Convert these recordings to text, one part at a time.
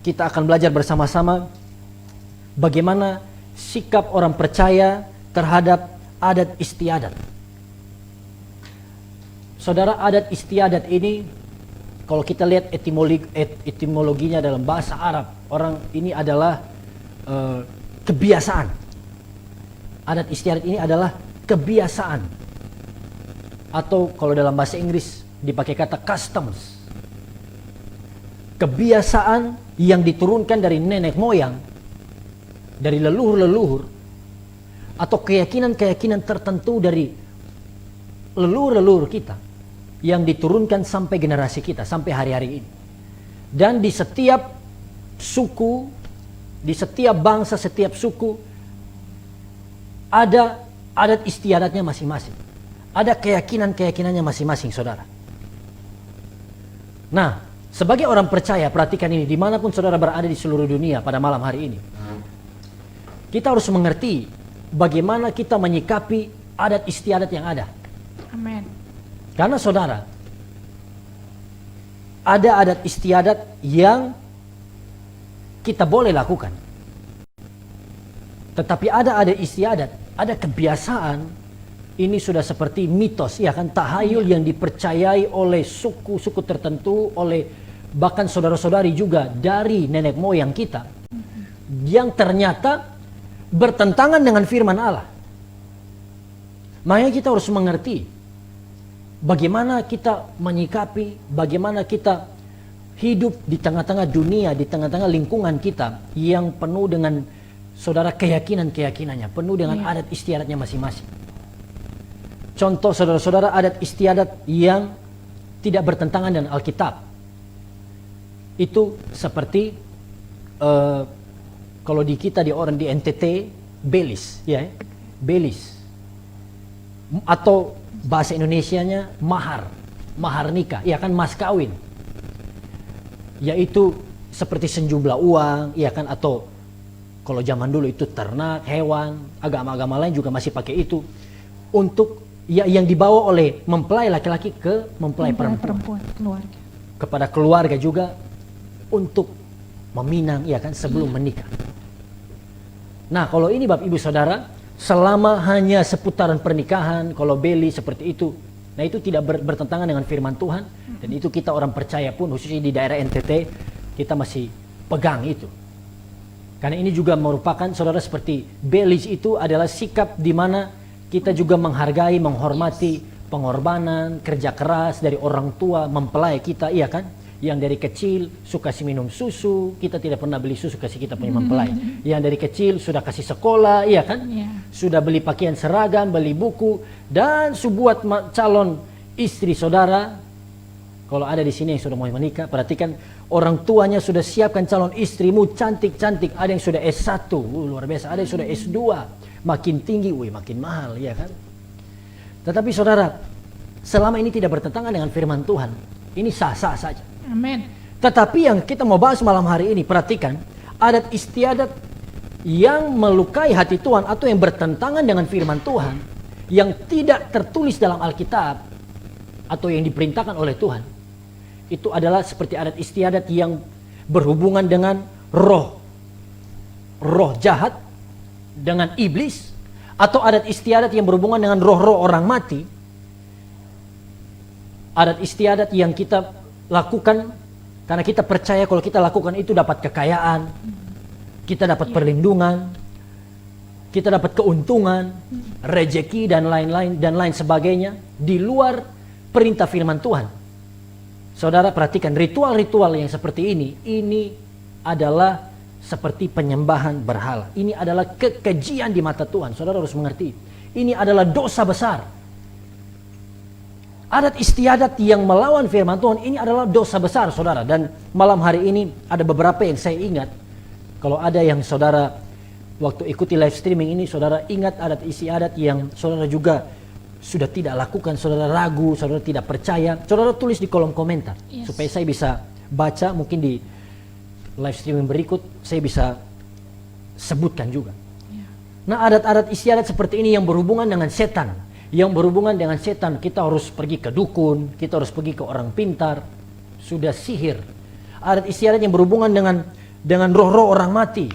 Kita akan belajar bersama-sama bagaimana sikap orang percaya terhadap adat istiadat. Saudara, adat istiadat ini kalau kita lihat etimologinya dalam bahasa Arab, orang ini adalah kebiasaan. Adat istiadat ini adalah kebiasaan. Atau kalau dalam bahasa Inggris dipakai kata customs. Kebiasaan yang diturunkan dari nenek moyang, dari leluhur-leluhur, atau keyakinan-keyakinan tertentu dari leluhur-leluhur kita yang diturunkan sampai generasi kita, sampai hari-hari ini. Dan di setiap suku, di setiap bangsa, setiap suku ada adat istiadatnya masing-masing. Ada keyakinan-keyakinannya masing-masing, saudara. Nah, sebagai orang percaya, perhatikan ini, dimanapun saudara berada di seluruh dunia pada malam hari ini, kita harus mengerti bagaimana kita menyikapi adat istiadat yang ada. Amin. Karena saudara, ada adat istiadat yang kita boleh lakukan. Tetapi ada adat istiadat, ada kebiasaan, ini sudah seperti mitos, ya kan, tahayul yang dipercayai oleh suku-suku tertentu, oleh bahkan saudara-saudari juga dari nenek moyang kita, yang ternyata bertentangan dengan firman Allah. Makanya kita harus mengerti bagaimana kita menyikapi, bagaimana kita hidup di tengah-tengah dunia, di tengah-tengah lingkungan kita yang penuh dengan saudara keyakinan-keyakinannya, penuh dengan adat istiadatnya masing-masing. Contoh saudara-saudara, adat istiadat yang tidak bertentangan dengan Alkitab. Itu seperti kalau di kita, di orang di NTT, belis, ya, belis. Atau bahasa Indonesianya mahar nikah, ya kan, mas kawin. Yaitu seperti sejumlah uang, ya kan, atau kalau zaman dulu itu ternak, hewan, agama-agama lain juga masih pakai itu untuk yang dibawa oleh mempelai laki-laki ke mempelai perempuan, keluarga. Kepada keluarga juga untuk meminang, ya kan, sebelum menikah. Nah, kalau ini Bapak Ibu Saudara, selama hanya seputaran pernikahan, kalau beli seperti itu, nah itu tidak bertentangan dengan firman Tuhan, dan itu kita orang percaya pun, khususnya di daerah NTT, kita masih pegang itu. Karena ini juga merupakan, saudara, seperti belis itu adalah sikap di mana kita juga menghargai, menghormati pengorbanan, kerja keras dari orang tua, mempelai kita, iya kan? Yang dari kecil suka kasih minum susu, kita tidak pernah beli susu kasih kita punya mempelai. Yang dari kecil sudah kasih sekolah, iya kan? Sudah beli pakaian seragam, beli buku, dan buat calon istri saudara. Kalau ada di sini yang sudah mau menikah, perhatikan, orang tuanya sudah siapkan calon istrimu cantik-cantik. Ada yang sudah S1, luar biasa. Ada yang sudah S2, makin tinggi, makin mahal, ya kan? Tetapi saudara, selama ini tidak bertentangan dengan firman Tuhan, ini sah-sah saja. Amin. Tetapi yang kita mau bahas malam hari ini, perhatikan, adat istiadat yang melukai hati Tuhan atau yang bertentangan dengan firman Tuhan, yang tidak tertulis dalam Alkitab atau yang diperintahkan oleh Tuhan, itu adalah seperti adat istiadat yang berhubungan dengan roh jahat, dengan iblis, atau adat istiadat yang berhubungan dengan roh-roh orang mati. Adat istiadat yang kita lakukan karena kita percaya kalau kita lakukan itu dapat kekayaan, kita dapat perlindungan, kita dapat keuntungan, rejeki dan lain sebagainya di luar perintah firman Tuhan. Saudara, perhatikan, ritual-ritual yang seperti ini adalah seperti penyembahan berhala. Ini adalah kekejian di mata Tuhan. Saudara harus mengerti, ini adalah dosa besar. Adat istiadat yang melawan firman Tuhan ini adalah dosa besar, saudara. Dan malam hari ini ada beberapa yang saya ingat. Kalau ada yang saudara waktu ikuti live streaming ini, saudara ingat adat istiadat yang saudara juga sudah tidak lakukan, saudara ragu, saudara tidak percaya, saudara tulis di kolom komentar, supaya saya bisa baca, mungkin di live streaming berikut saya bisa sebutkan juga. Nah, adat-adat istiadat seperti ini yang berhubungan dengan setan, kita harus pergi ke dukun, kita harus pergi ke orang pintar, sudah sihir. Adat istiadat yang berhubungan dengan dengan roh-roh orang mati.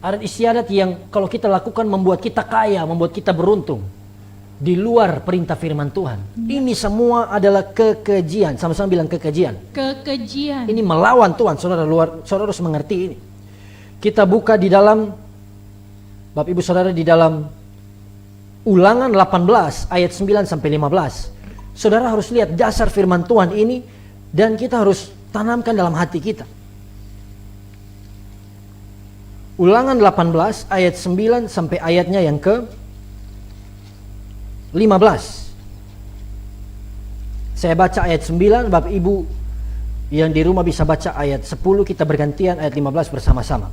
Adat istiadat yang kalau kita lakukan membuat kita kaya, membuat kita beruntung. Di luar perintah firman Tuhan. Ini semua adalah kekejian. Sama-sama bilang kekejian. Kekejian. Ini melawan Tuhan. Saudara harus mengerti ini. Kita buka di dalam, Bapak Ibu Saudara, di dalam Ulangan 18 ayat 9 sampai 15. Saudara harus lihat dasar firman Tuhan ini dan kita harus tanamkan dalam hati kita. Ulangan 18 ayat 9 sampai ayatnya yang ke 15. Saya baca ayat 9, Bapak Ibu yang di rumah bisa baca ayat 10, kita bergantian ayat 15 bersama-sama.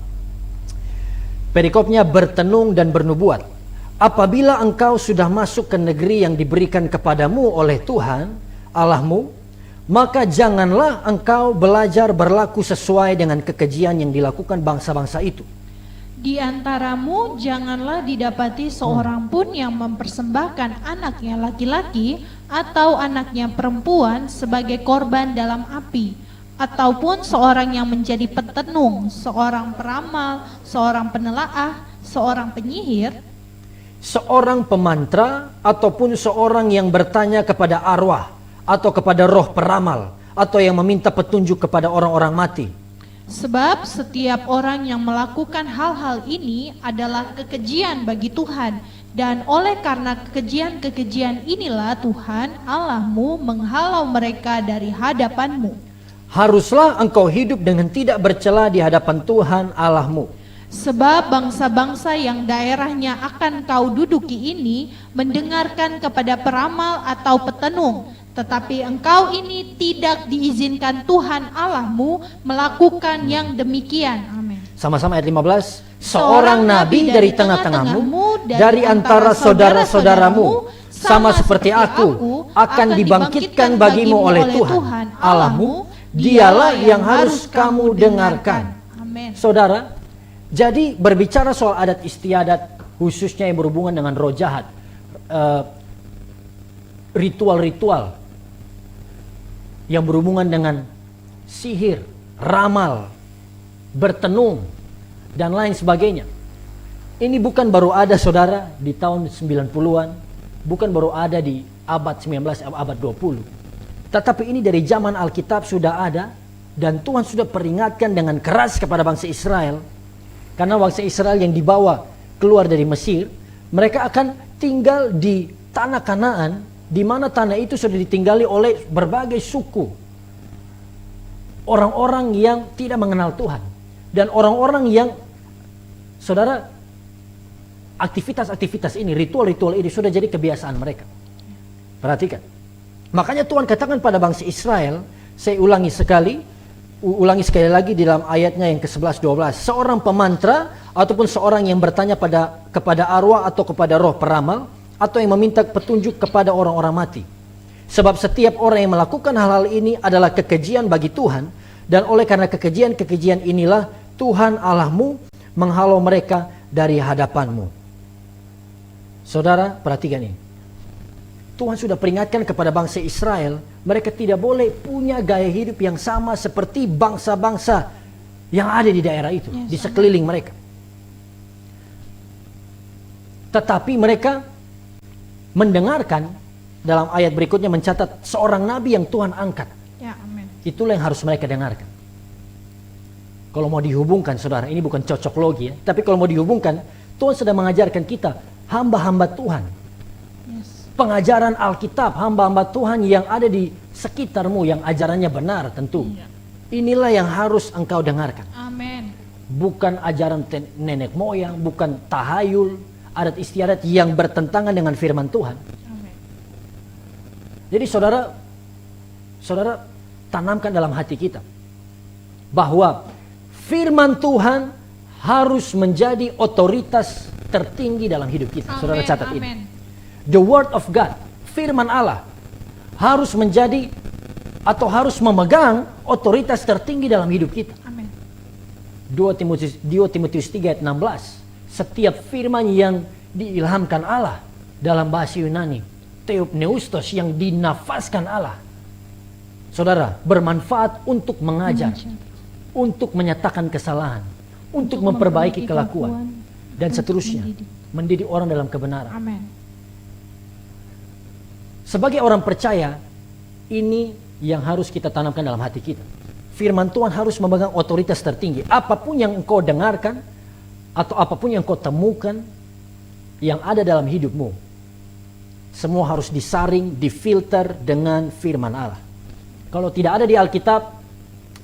Perikopnya bertenung dan bernubuat. Apabila engkau sudah masuk ke negeri yang diberikan kepadamu oleh Tuhan Allahmu, maka janganlah engkau belajar berlaku sesuai dengan kekejian yang dilakukan bangsa-bangsa itu. Di antaramu janganlah didapati seorang pun yang mempersembahkan anaknya laki-laki atau anaknya perempuan sebagai korban dalam api, ataupun seorang yang menjadi petenung, seorang peramal, seorang penelaah, seorang penyihir, seorang pemantra, ataupun seorang yang bertanya kepada arwah atau kepada roh peramal, atau yang meminta petunjuk kepada orang-orang mati. Sebab setiap orang yang melakukan hal-hal ini adalah kekejian bagi Tuhan, dan oleh karena kekejian-kekejian inilah Tuhan Allahmu menghalau mereka dari hadapanmu. Haruslah engkau hidup dengan tidak bercela di hadapan Tuhan Allahmu. Sebab bangsa-bangsa yang daerahnya akan kau duduki ini mendengarkan kepada peramal atau petenung, tetapi engkau ini tidak diizinkan Tuhan Allahmu melakukan yang demikian. Amin. Sama-sama ayat 15. Seorang nabi dari tengah-tengahmu, dari antara saudara-saudaramu, sama seperti aku, akan dibangkitkan bagimu oleh Tuhan Allahmu. Dialah yang harus kamu dengarkan. Amin. Saudara, jadi berbicara soal adat istiadat, khususnya yang berhubungan dengan roh jahat, ritual-ritual yang berhubungan dengan sihir, ramal, bertenung, dan lain sebagainya. Ini bukan baru ada, saudara, di tahun 90-an, bukan baru ada di abad 19, abad 20. Tetapi ini dari zaman Alkitab sudah ada, dan Tuhan sudah peringatkan dengan keras kepada bangsa Israel. Karena bangsa Israel yang dibawa keluar dari Mesir, mereka akan tinggal di tanah Kanaan, di mana tanah itu sudah ditinggali oleh berbagai suku. Orang-orang yang tidak mengenal Tuhan. Dan orang-orang yang, saudara, aktivitas-aktivitas ini, ritual-ritual ini sudah jadi kebiasaan mereka. Perhatikan. Makanya Tuhan katakan pada bangsa Israel, saya ulangi sekali lagi di dalam ayatnya yang ke-11, 12. Seorang pemantra ataupun seorang yang bertanya kepada arwah atau kepada roh peramal, atau yang meminta petunjuk kepada orang-orang mati. Sebab setiap orang yang melakukan hal-hal ini adalah kekejian bagi Tuhan, dan oleh karena kekejian-kekejian inilah Tuhan Allahmu menghalau mereka dari hadapanmu. Saudara, perhatikan ini. Tuhan sudah peringatkan kepada bangsa Israel, mereka tidak boleh punya gaya hidup yang sama seperti bangsa-bangsa yang ada di daerah itu, di sekeliling mereka. Tetapi mereka mendengarkan, dalam ayat berikutnya mencatat seorang nabi yang Tuhan angkat. Ya, amin. Itulah yang harus mereka dengarkan. Kalau mau dihubungkan, saudara, ini bukan cocok logi ya, tapi kalau mau dihubungkan, Tuhan sedang mengajarkan kita, hamba-hamba Tuhan. Pengajaran Alkitab, hamba-hamba Tuhan yang ada di sekitarmu, yang ajarannya benar tentu. Inilah yang harus engkau dengarkan. Amin. Bukan ajaran nenek moyang, bukan tahayul, adat istiadat yang bertentangan dengan firman Tuhan. Amin. Jadi saudara tanamkan dalam hati kita bahwa firman Tuhan harus menjadi otoritas tertinggi dalam hidup kita. Amen. Saudara catat Amen. ini. The word of God, firman Allah harus menjadi atau harus memegang otoritas tertinggi dalam hidup kita. Amin. 2 Timotius 3 ayat 16. Setiap firman yang diilhamkan Allah dalam bahasa Yunani, theopneustos, yang dinafaskan Allah, saudara, bermanfaat untuk mengajar, untuk menyatakan kesalahan, untuk memperbaiki kelakuan, dan seterusnya, mendidik orang dalam kebenaran. Amin. Sebagai orang percaya, ini yang harus kita tanamkan dalam hati kita. Firman Tuhan harus memegang otoritas tertinggi. Apapun yang engkau dengarkan, atau apapun yang engkau temukan, yang ada dalam hidupmu, semua harus disaring, difilter dengan firman Allah. Kalau tidak ada di Alkitab,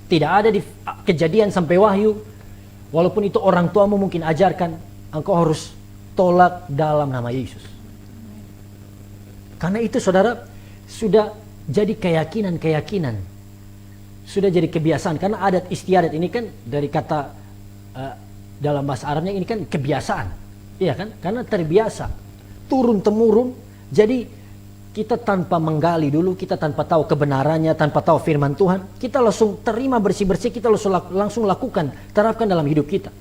tidak ada di Kejadian sampai Wahyu, walaupun itu orang tuamu mungkin ajarkan, engkau harus tolak dalam nama Yesus. Karena itu saudara, sudah jadi keyakinan, sudah jadi kebiasaan. Karena adat istiadat ini kan dari kata dalam bahasa Arabnya ini kan kebiasaan, iya kan? Karena terbiasa, turun temurun. Jadi kita tanpa menggali dulu, kita tanpa tahu kebenarannya, tanpa tahu firman Tuhan, kita langsung terima bersih-bersih, kita langsung lakukan, terapkan dalam hidup kita.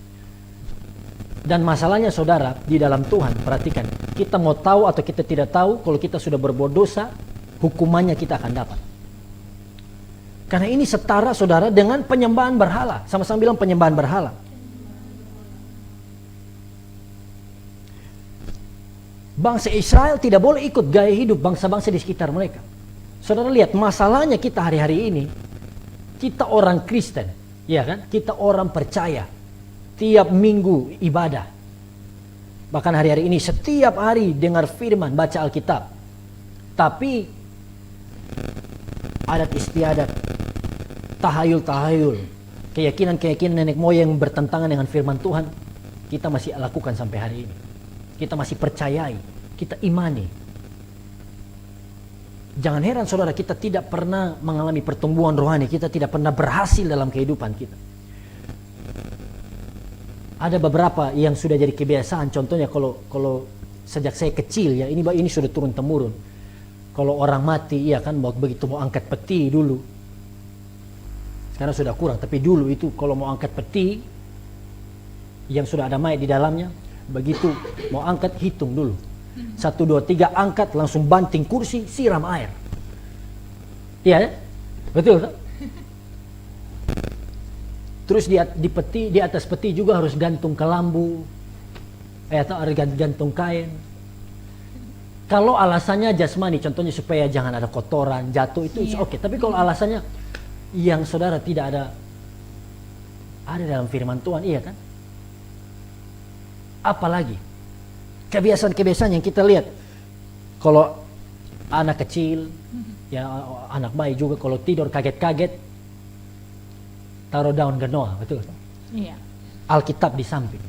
Dan masalahnya saudara, di dalam Tuhan, perhatikan, kita mau tahu atau kita tidak tahu, kalau kita sudah berbuat dosa, hukumannya kita akan dapat. Karena ini setara saudara dengan penyembahan berhala. Sama-sama bilang penyembahan berhala. Bangsa Israel tidak boleh ikut gaya hidup bangsa-bangsa di sekitar mereka. Saudara lihat, masalahnya kita hari-hari ini, kita orang Kristen, ya kan? Kita orang percaya. Tiap minggu ibadah. Bahkan hari-hari ini setiap hari dengar firman, baca Alkitab. Tapi adat istiadat, tahayul-tahayul, keyakinan-keyakinan nenek moyang yang bertentangan dengan firman Tuhan, kita masih lakukan sampai hari ini. Kita masih percayai, kita imani. Jangan heran saudara, kita tidak pernah mengalami pertumbuhan rohani, kita tidak pernah berhasil dalam kehidupan kita. Ada beberapa yang sudah jadi kebiasaan, contohnya kalau sejak saya kecil ya, ini sudah turun temurun. Kalau orang mati, iya kan, begitu mau angkat peti dulu. Sekarang sudah kurang, tapi dulu itu kalau mau angkat peti yang sudah ada mayat di dalamnya, begitu mau angkat hitung dulu. 1, 2, 3 angkat, langsung banting kursi, siram air. Iya ya? Betul kan? Terus di atas peti juga harus gantung kelambu, atau harus gantung kain. Kalau alasannya jasmani, contohnya supaya jangan ada kotoran jatuh, itu oke. Tapi kalau alasannya yang saudara tidak ada dalam firman Tuhan, iya kan? Apalagi kebiasaan-kebiasaan yang kita lihat, kalau anak kecil, ya anak bayi juga kalau tidur kaget-kaget, taruh daun genoa, betul? Iya. Alkitab di samping.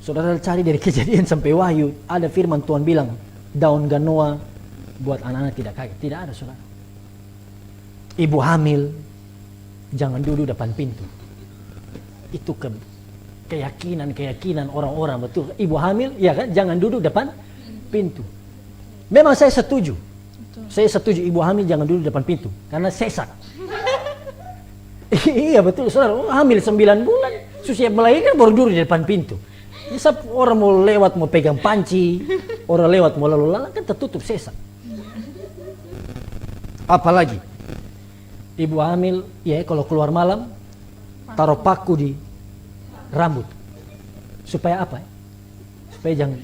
Saudara cari dari Kejadian sampai Wahyu, ada firman Tuhan bilang daun genoa buat anak-anak tidak kaget. Tidak ada saudara. Ibu hamil jangan duduk depan pintu. Itu keyakinan orang-orang, betul. Ibu hamil, ya kan, jangan duduk depan pintu. Memang saya setuju. Betul. Saya setuju ibu hamil jangan duduk depan pintu karena sesak. Iya betul saudara, hamil 9 bulan, susah melahirkan baru duduk di depan pintu. Bisa orang mau lewat mau pegang panci, orang lewat mau lalu lalang kan tertutup sesak. Apalagi ibu hamil, ya kalau keluar malam taruh paku di rambut. Supaya apa? Supaya jangan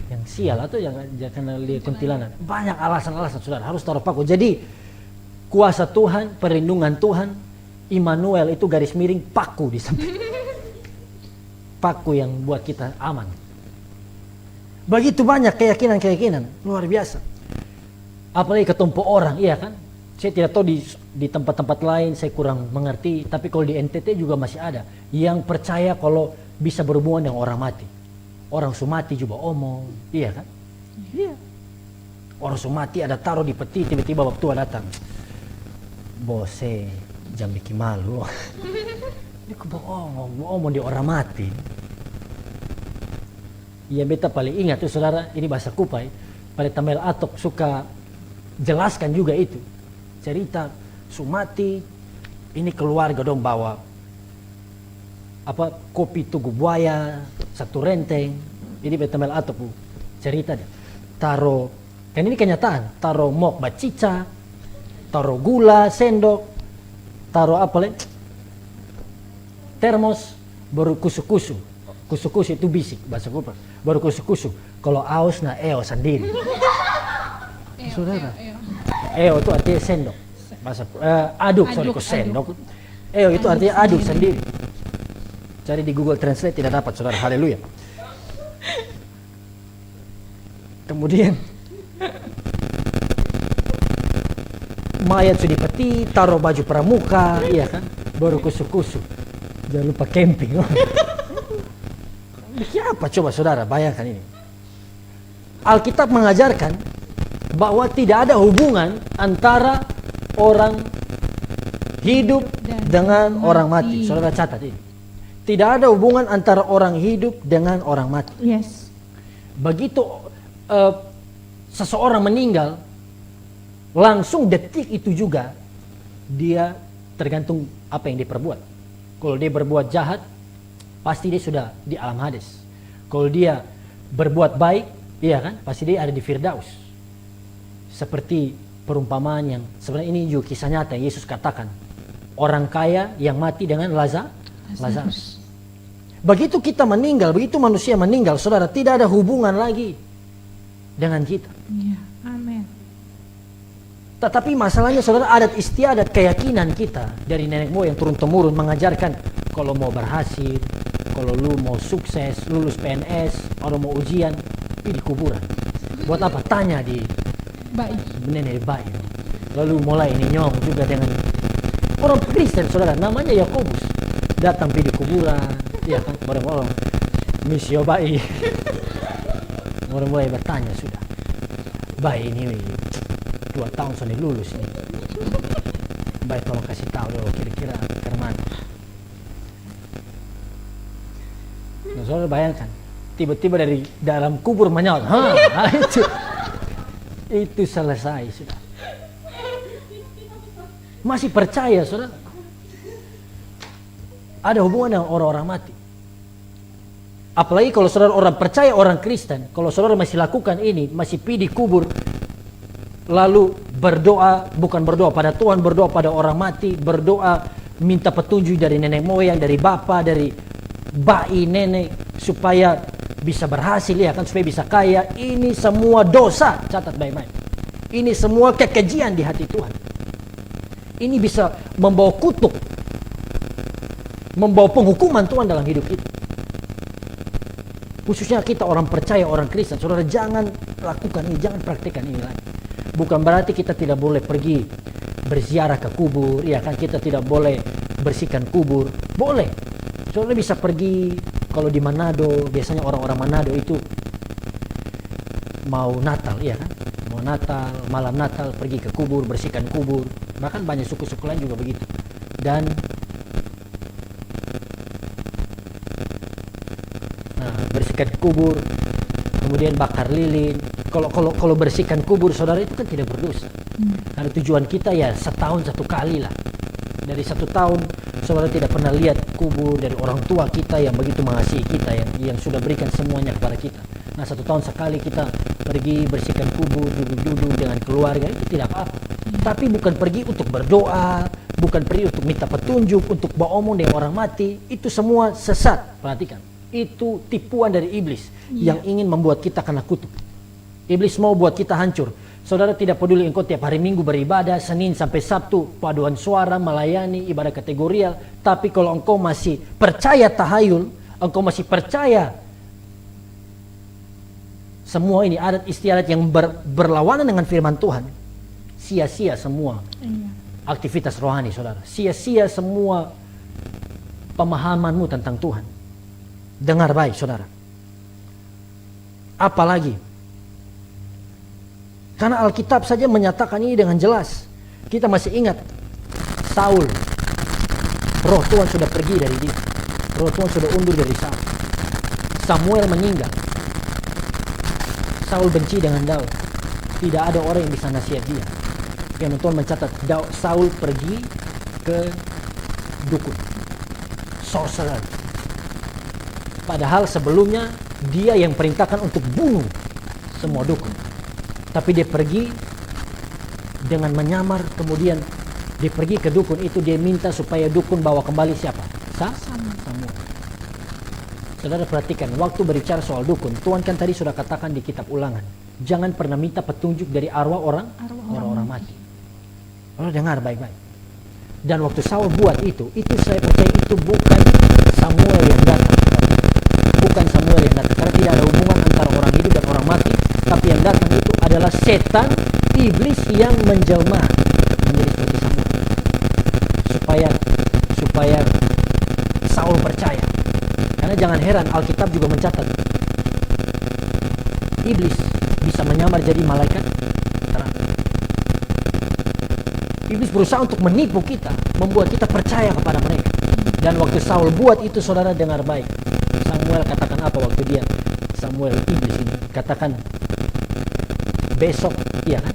yang sial atau jangan lihat kuntilanak. Banyak alasan-alasan saudara harus taruh paku. Jadi kuasa Tuhan, perlindungan Tuhan, Immanuel itu garis miring paku di samping. Paku yang buat kita aman. Begitu banyak keyakinan luar biasa. Apalagi ketumpuk orang, iya kan? Saya tidak tahu di tempat-tempat lain, saya kurang mengerti. Tapi kalau di NTT juga masih ada yang percaya kalau bisa berhubungan dengan orang mati. Orang sumati juga omong, iya kan? Iya. Orang sumati ada taruh di peti, tiba-tiba waktu tua datang. Bose, jam bikin malu. Ini omong di orang mati. Ya beta paling ingat tuh saudara, ini bahasa Kupai. Pada Tamel Atok suka jelaskan juga itu. Cerita sumati, ini keluarga dong bawa kopi tugu buaya, 1 renteng. Ini pada Tamel Atok cerita dia. Taruh, kan ini kenyataan, taruh mok bacica, taruh gula, sendok. taruh apa le? Termos, baru kusu-kusu. Kusu-kusu itu bisik bahasa Kupang. Baru kusu-kusu. Kalau aus na eo sendiri. Saudara. Eo itu artinya sendok. Bahasa aduk, sorry, kok sendok. Eo itu artinya aduk sendiri. Cari di Google Translate tidak dapat, saudara. Haleluya. Kemudian mayat sudah dipeti, taruh baju pramuka, iya kan? Baru kusu-kusu. Jangan lupa camping. Apa coba saudara, bayangkan ini. Alkitab mengajarkan bahwa tidak ada hubungan antara orang hidup dengan orang mati. Saudara catat ini. Tidak ada hubungan antara orang hidup dengan orang mati. Yes. Begitu seseorang meninggal, langsung detik itu juga dia tergantung apa yang dia perbuat. Kalau dia berbuat jahat, pasti dia sudah di alam Hades. Kalau dia berbuat baik, iya kan, pasti dia ada di Firdaus. Seperti perumpamaan yang sebenarnya ini juga kisah nyata yang Yesus katakan. Orang kaya yang mati dengan Lazarus. Begitu kita meninggal, begitu manusia meninggal, saudara, tidak ada hubungan lagi dengan kita. Ya, amin. Tetapi masalahnya saudara, adat istiadat keyakinan kita dari nenek moyang turun-temurun mengajarkan kalau mau berhasil, kalau lu mau sukses, lulus PNS, atau mau ujian, pergi di kuburan. Buat apa? Tanya di nenek bayi. Lalu mulai ini nyong juga dengan orang Kristen saudara, namanya Yakobus. Datang pergi di kuburan, ya kan, orang-orang misio bayi. Orang mulai bertanya sudah, bayi ini 2 tahun sudah lulus nih. Baik, tolong kasih tahu dulu kira-kira ke mana. Nah, saudara bayangkan, tiba-tiba dari dalam kubur menyaut, itu selesai sudah. Masih percaya saudara? Ada hubungan dengan orang-orang mati. Apalagi kalau saudara orang percaya, orang Kristen, kalau saudara masih lakukan ini, masih pergi di kubur, lalu berdoa, bukan berdoa pada Tuhan, berdoa pada orang mati, berdoa minta petunjuk dari nenek moyang, dari bapak, dari bayi, nenek, supaya bisa berhasil, ya kan, supaya bisa kaya. Ini semua dosa, catat baik-baik. Ini semua kekejian di hati Tuhan. Ini bisa membawa kutuk, membawa penghukuman Tuhan dalam hidup kita. Khususnya kita orang percaya, orang Kristen, saudara jangan lakukan ini, jangan praktikkan ini lagi. Bukan berarti kita tidak boleh pergi berziarah ke kubur, ya kan, kita tidak boleh bersihkan kubur, boleh. Saudara bisa pergi, kalau di Manado, biasanya orang-orang Manado itu mau Natal, ya kan, mau Natal, malam Natal pergi ke kubur, bersihkan kubur. Bahkan banyak suku-suku lain juga begitu. Dan bersihkan kubur, kemudian bakar lilin. Kalau bersihkan kubur saudara itu kan tidak berdosa. Karena tujuan kita ya setahun 1 kali lah. Dari 1 tahun saudara tidak pernah lihat kubur dari orang tua kita yang begitu mengasihi kita, yang sudah berikan semuanya kepada kita. Nah 1 tahun sekali kita pergi bersihkan kubur, duduk-duduk dengan keluarga, itu tidak apa-apa. Tapi bukan pergi untuk berdoa, bukan pergi untuk minta petunjuk, untuk beromong dengan orang mati. Itu semua sesat. Perhatikan, itu tipuan dari iblis yang ingin membuat kita kena kutuk. Iblis mau buat kita hancur. Saudara tidak peduli engkau tiap hari Minggu beribadah, Senin sampai Sabtu paduan suara, melayani, ibadah kategorial. Tapi kalau engkau masih percaya tahayul, engkau masih percaya semua ini adat istiadat yang berlawanan dengan firman Tuhan, sia-sia semua aktivitas rohani saudara. Sia-sia semua pemahamanmu tentang Tuhan. Dengar baik saudara. Apalagi karena Alkitab saja menyatakan ini dengan jelas. Kita masih ingat Saul, roh Tuhan sudah pergi dari dia, roh Tuhan sudah undur dari Saul. Samuel meninggal, Saul benci dengan Daud. Tidak ada orang yang bisa nasihat dia. Firman Tuhan mencatat Saul pergi ke dukun, sorcerer. Padahal sebelumnya dia yang perintahkan untuk bunuh semua dukun. Tapi dia pergi dengan menyamar, kemudian Dia pergi ke dukun itu, dia minta supaya dukun bawa kembali siapa? Samuel. Samuel. Saudara perhatikan, waktu berbicara soal dukun, Tuhan kan tadi sudah katakan di kitab Ulangan, jangan pernah minta petunjuk dari arwah orang mati. Saudara dengar baik-baik. Dan waktu Saul buat itu saya percaya itu bukan Samuel yang datang. Bukan Samuel yang datang, karena tidak ada hubungan antara orang hidup dan orang mati. Tapi yang datang itu adalah setan, iblis yang menjelma menjadi seperti Samuel. Supaya Saul percaya. Karena jangan heran, Alkitab juga mencatat iblis bisa menyamar jadi malaikat terang. Iblis berusaha untuk menipu kita, membuat kita percaya kepada mereka. Dan waktu Saul buat itu, saudara dengar baik. Samuel katakan apa waktu dia? Samuel iblis ini katakan, besok, iya kan,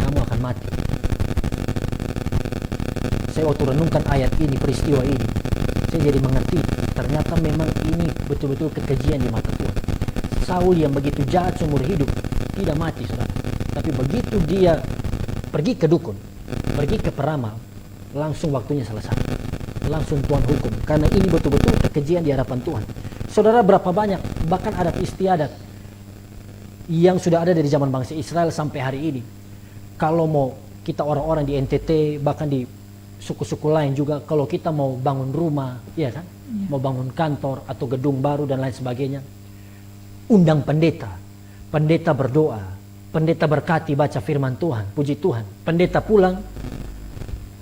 kamu akan mati. Saya waktu renungkan ayat ini, peristiwa ini, saya jadi mengerti, ternyata memang ini betul-betul kekejian di mata Tuhan. Saul yang begitu jahat seumur hidup, tidak mati, saudara. Tapi begitu dia pergi ke dukun, pergi ke peramal, langsung waktunya selesai. Langsung Tuhan hukum. Karena ini betul-betul kekejian di hadapan Tuhan. Saudara, berapa banyak, bahkan adat istiadat yang sudah ada dari zaman bangsa Israel sampai hari ini. Kalau mau kita orang-orang di NTT, bahkan di suku-suku lain juga, kalau kita mau bangun rumah, ya kan, mau bangun kantor atau gedung baru dan lain sebagainya, undang pendeta, pendeta berdoa, pendeta berkati baca firman Tuhan, puji Tuhan, pendeta pulang,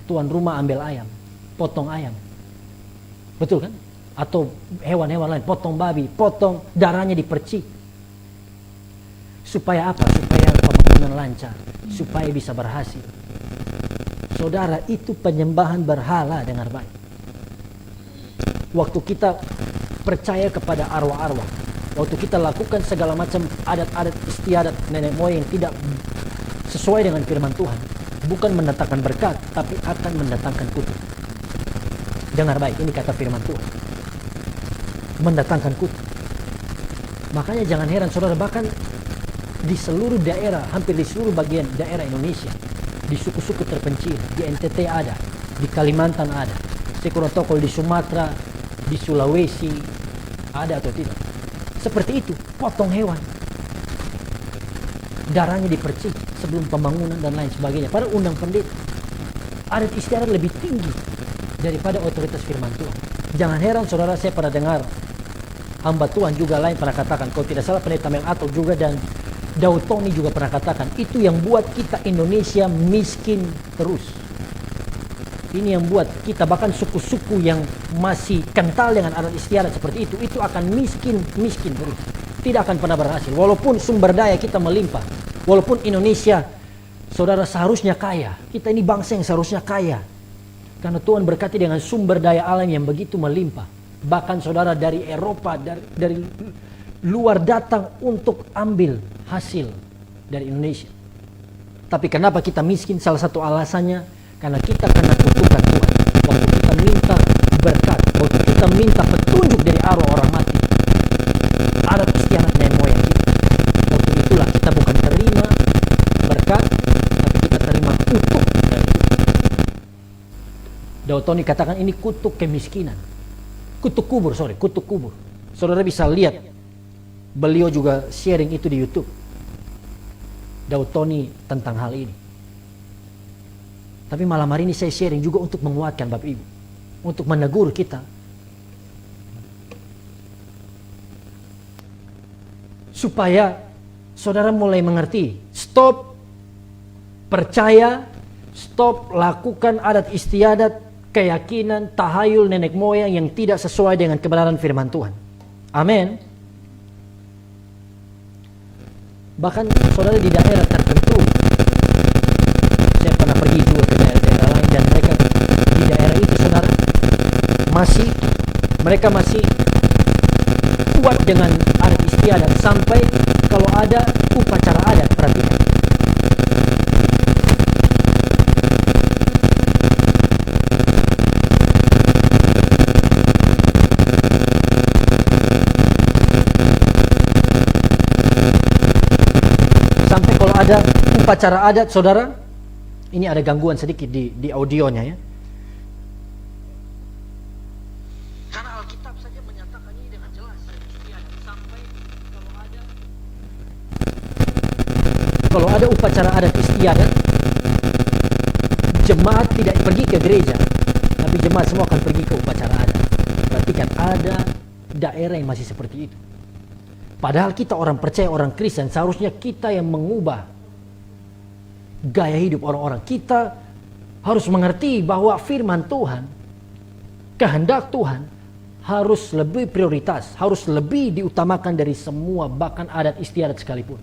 tuan rumah ambil ayam, potong ayam, betul kan? Atau hewan-hewan lain, potong babi, potong, darahnya dipercik. Supaya apa? Supaya pembangunan lancar, supaya bisa berhasil. Saudara, itu penyembahan berhala, dengar baik. Waktu kita percaya kepada arwah-arwah, waktu kita lakukan segala macam adat-adat istiadat nenek moyang yang tidak sesuai dengan firman Tuhan, bukan mendatangkan berkat, tapi akan mendatangkan kutuk. Dengar baik, ini kata firman Tuhan. Mendatangkan kutuk. Makanya jangan heran saudara, bahkan di seluruh daerah, hampir di seluruh bagian daerah Indonesia, di suku-suku terpencil, di NTT ada, di Kalimantan ada, saya kurang tahu kalau di Sumatera, di Sulawesi ada atau tidak. Seperti itu, potong hewan, darahnya dipercik sebelum pembangunan dan lain sebagainya. Pada undang pendeta, adat istiadat lebih tinggi daripada otoritas firman Tuhan. Jangan heran saudara, saya pernah dengar hamba Tuhan juga lain pernah katakan, kalau tidak salah pendeta Mel Atok juga dan Daud Tony juga pernah katakan, itu yang buat kita Indonesia miskin terus. Ini yang buat kita, bahkan suku-suku yang masih kental dengan adat istiadat seperti itu akan miskin terus. Tidak akan pernah berhasil. Walaupun sumber daya kita melimpah, walaupun Indonesia, saudara, seharusnya kaya. Kita ini bangsa yang seharusnya kaya. Karena Tuhan berkati dengan sumber daya alam yang begitu melimpah. Bahkan saudara dari Eropa, dari luar datang untuk ambil hasil dari Indonesia. Tapi kenapa kita miskin? Salah satu alasannya karena kita kena kutukan Tuhan. Waktu kita minta berkat, waktu kita minta petunjuk dari arwah orang mati, adat istiadat nenek moyang kita, waktu itulah kita bukan terima berkat, tapi kita terima kutuk dari Tuhan. Daud Tony katakan ini kutuk kemiskinan, kutuk kubur. Saudara bisa lihat, beliau juga sharing itu di YouTube, Daud Tony, tentang hal ini. Tapi malam hari ini saya sharing juga untuk menguatkan Bapak Ibu, untuk menegur kita, supaya saudara mulai mengerti, stop percaya, stop lakukan adat istiadat, keyakinan, tahayul nenek moyang yang tidak sesuai dengan kebenaran firman Tuhan. Amin. Bahkan saudara di daerah tertentu, saya pernah pergi juga ke daerah-daerah lain, dan mereka di daerah itu saudara mereka masih kuat dengan adat istiadat, sampai kalau ada upacara adat, perhatikan, sampai kalau ada upacara adat saudara, Ini ada gangguan sedikit di audionya ya. Karena Alkitab saja menyatakan ini dengan jelas. Sampai kalau ada upacara adat istiadat, jemaat tidak pergi ke gereja, tapi jemaat semua akan pergi ke upacara adat. Berarti kan ada daerah yang masih seperti itu. Padahal kita orang percaya, orang Kristen, seharusnya kita yang mengubah gaya hidup orang-orang. Kita harus mengerti bahwa firman Tuhan, kehendak Tuhan harus lebih prioritas, harus lebih diutamakan dari semua, bahkan adat istiadat sekalipun.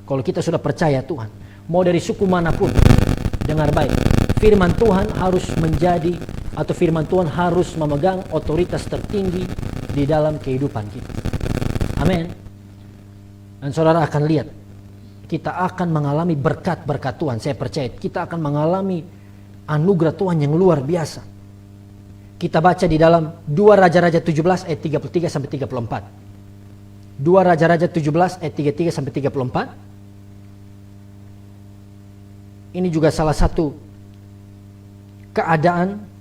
Kalau kita sudah percaya Tuhan, mau dari suku manapun, dengar baik, firman Tuhan harus menjadi, atau firman Tuhan harus memegang otoritas tertinggi di dalam kehidupan kita. Amin. Dan saudara akan lihat, kita akan mengalami berkat-berkat Tuhan. Saya percaya kita akan mengalami anugerah Tuhan yang luar biasa. Kita baca di dalam 2 Raja-Raja 17 ayat 33 sampai 34. 2 Raja-Raja 17 ayat 33 sampai 34. Ini juga salah satu keadaan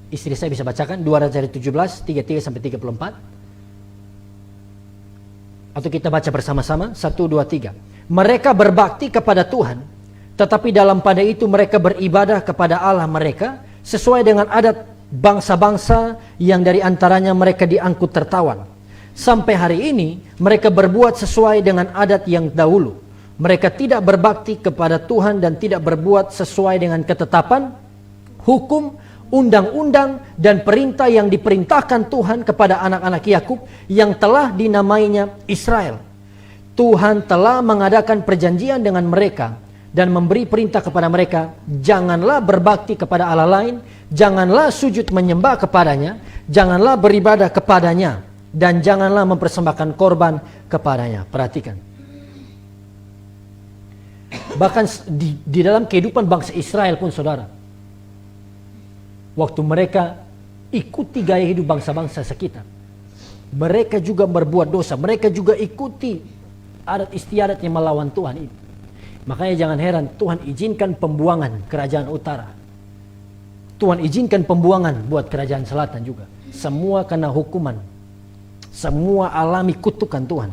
istri saya bisa bacakan 2 Raja-Raja 17 33 sampai 34. Atau kita baca bersama-sama 1 2 3. Mereka berbakti kepada Tuhan, tetapi dalam pada itu mereka beribadah kepada Allah mereka sesuai dengan adat bangsa-bangsa yang dari antaranya mereka diangkut tertawan. Sampai hari ini mereka berbuat sesuai dengan adat yang dahulu. Mereka tidak berbakti kepada Tuhan dan tidak berbuat sesuai dengan ketetapan, hukum, undang-undang dan perintah yang diperintahkan Tuhan kepada anak-anak Yakub yang telah dinamainya Israel. Tuhan telah mengadakan perjanjian dengan mereka dan memberi perintah kepada mereka, janganlah berbakti kepada Allah lain, janganlah sujud menyembah kepadanya, janganlah beribadah kepadanya, dan janganlah mempersembahkan korban kepadanya. Perhatikan. Bahkan di dalam kehidupan bangsa Israel pun saudara, waktu mereka ikuti gaya hidup bangsa-bangsa sekitar, mereka juga berbuat dosa. Mereka juga ikuti adat istiadat yang melawan Tuhan ini. Makanya jangan heran Tuhan izinkan pembuangan kerajaan utara. Tuhan izinkan pembuangan buat kerajaan selatan juga. Semua karena hukuman. Semua alami kutukan Tuhan.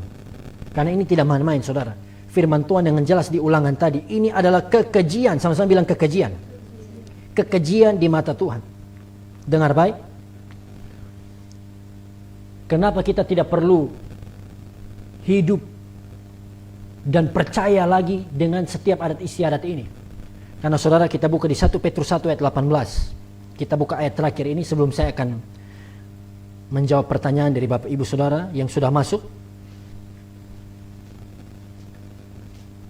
Karena ini tidak main-main saudara. Firman Tuhan dengan jelas di Ulangan tadi, ini adalah kekejian. Sama-sama bilang kekejian. Kekejian di mata Tuhan. Dengar baik. Kenapa kita tidak perlu hidup dan percaya lagi dengan setiap adat istiadat ini? Karena saudara, kita buka di 1 Petrus 1 ayat 18. Kita buka ayat terakhir ini sebelum saya akan menjawab pertanyaan dari Bapak Ibu Saudara yang sudah masuk.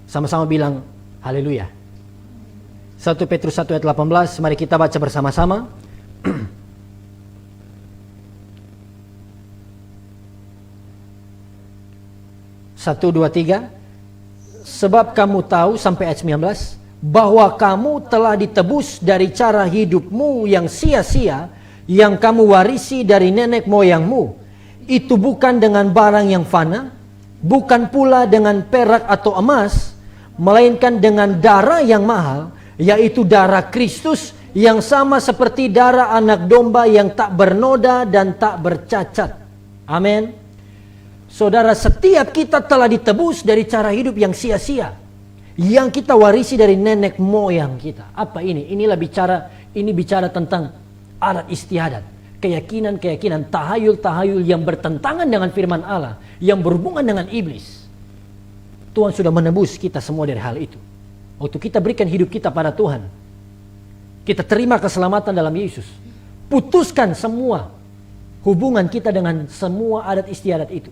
Sama-sama bilang haleluya. 1 Petrus 1 ayat 18, mari kita baca bersama-sama. 1, 2, 3. Sebab kamu tahu, sampai ayat 19, bahwa kamu telah ditebus dari cara hidupmu yang sia-sia, yang kamu warisi dari nenek moyangmu. Itu bukan dengan barang yang fana, bukan pula dengan perak atau emas, melainkan dengan darah yang mahal, yaitu darah Kristus, yang sama seperti darah anak domba yang tak bernoda dan tak bercacat. Amin. Saudara, setiap kita telah ditebus dari cara hidup yang sia-sia, yang kita warisi dari nenek moyang kita. Apa ini? Ini bicara tentang adat istiadat, keyakinan-keyakinan, tahayul-tahayul yang bertentangan dengan firman Allah, yang berhubungan dengan iblis. Tuhan sudah menebus kita semua dari hal itu. Waktu kita berikan hidup kita pada Tuhan, kita terima keselamatan dalam Yesus. Putuskan semua hubungan kita dengan semua adat istiadat itu.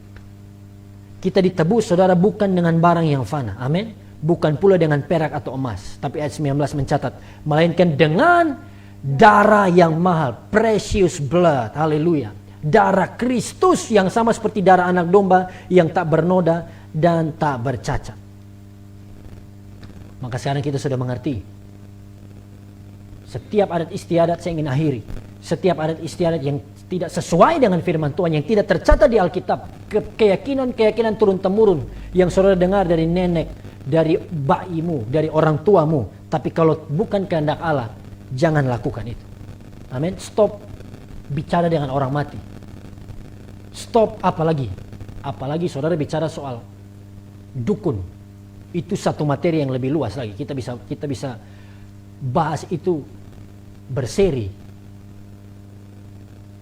Kita ditebus saudara bukan dengan barang yang fana. Amin. Bukan pula dengan perak atau emas. Tapi ayat 19 mencatat, melainkan dengan darah yang mahal, precious blood. Haleluya. Darah Kristus yang sama seperti darah anak domba yang tak bernoda dan tak bercacat. Maka sekarang kita sudah mengerti. Setiap adat istiadat saya ingin akhiri. Setiap adat istiadat yang tidak sesuai dengan firman Tuhan, yang tidak tercatat di Alkitab, keyakinan turun-temurun yang saudara dengar dari nenek, dari bayimu, dari orang tuamu, tapi kalau bukan kehendak Allah, jangan lakukan itu. Amin. Stop bicara dengan orang mati. Stop apalagi saudara bicara soal dukun. Itu satu materi yang lebih luas lagi. Kita bisa bahas itu berseri.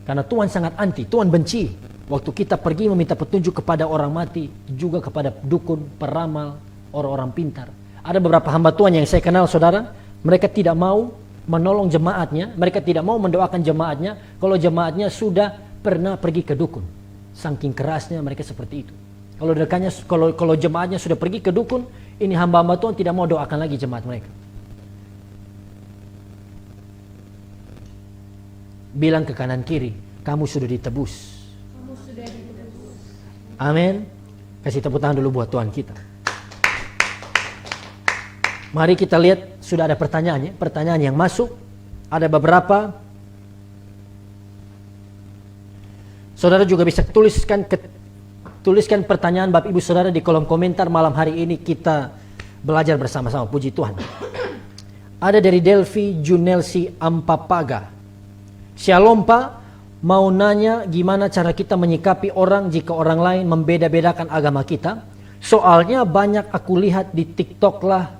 Karena Tuhan sangat anti, Tuhan benci waktu kita pergi meminta petunjuk kepada orang mati, juga kepada dukun, peramal, orang-orang pintar. Ada beberapa hamba Tuhan yang saya kenal, saudara, mereka tidak mau menolong jemaatnya, mereka tidak mau mendoakan jemaatnya kalau jemaatnya sudah pernah pergi ke dukun. Saking kerasnya mereka seperti itu. Kalau jemaatnya sudah pergi ke dukun, ini hamba-hamba Tuhan tidak mau doakan lagi jemaat mereka. Bilang ke kanan kiri, kamu sudah ditebus. Amin. Kasih tepuk tangan dulu buat Tuhan kita. Mari kita lihat, sudah ada pertanyaannya. Pertanyaan yang masuk, ada beberapa. Saudara juga bisa tuliskan pertanyaan Bapak Ibu Saudara di kolom komentar. Malam hari ini kita belajar bersama-sama, puji Tuhan. Ada dari Delvi Junelsi Ampapaga. Shalom Pak, mau nanya gimana cara kita menyikapi orang jika orang lain membeda-bedakan agama kita. Soalnya banyak aku lihat di TikTok lah,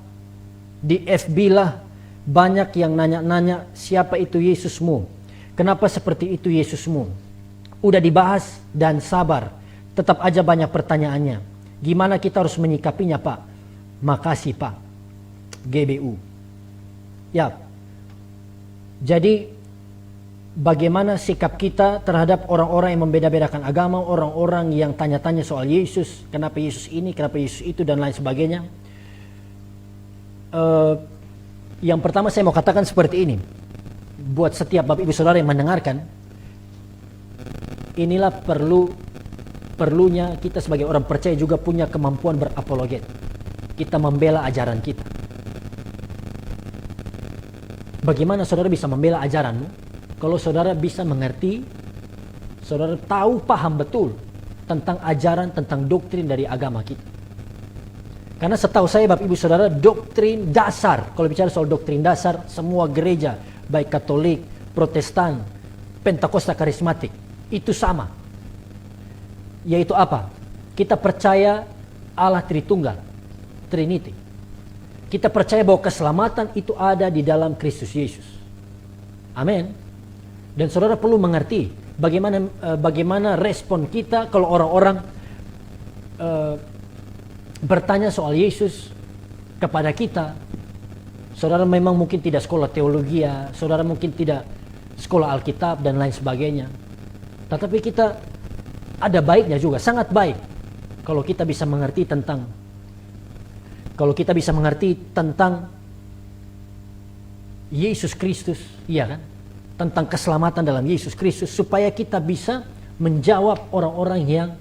di FB lah, banyak yang nanya-nanya siapa itu Yesusmu. Kenapa seperti itu Yesusmu? Udah dibahas dan sabar, tetap aja banyak pertanyaannya. Gimana kita harus menyikapinya Pak? Makasih Pak. GBU. Ya. Jadi bagaimana sikap kita terhadap orang-orang yang membeda-bedakan agama, orang-orang yang tanya-tanya soal Yesus, kenapa Yesus ini, kenapa Yesus itu, dan lain sebagainya. Yang pertama saya mau katakan seperti ini. Buat setiap Bapak Ibu Saudara yang mendengarkan, inilah perlunya kita sebagai orang percaya juga punya kemampuan berapologet. Kita membela ajaran kita. Bagaimana saudara bisa membela ajaranmu? Kalau saudara bisa mengerti, saudara tahu, paham betul tentang ajaran, tentang doktrin dari agama kita. Karena setahu saya Bapak Ibu Saudara, doktrin dasar, kalau bicara soal doktrin dasar, semua gereja, baik Katolik, Protestan, Pentakosta, Karismatik, itu sama. Yaitu apa? Kita percaya Allah Tritunggal, Trinity. Kita percaya bahwa keselamatan itu ada di dalam Kristus Yesus. Amin. Dan saudara perlu mengerti bagaimana respon kita kalau orang-orang bertanya soal Yesus kepada kita. Saudara memang mungkin tidak sekolah teologi, saudara mungkin tidak sekolah Alkitab dan lain sebagainya. Tetapi kita ada baiknya juga, sangat baik kalau kita bisa mengerti tentang Yesus Kristus, iya kan? Tentang keselamatan dalam Yesus Kristus, supaya kita bisa menjawab orang-orang yang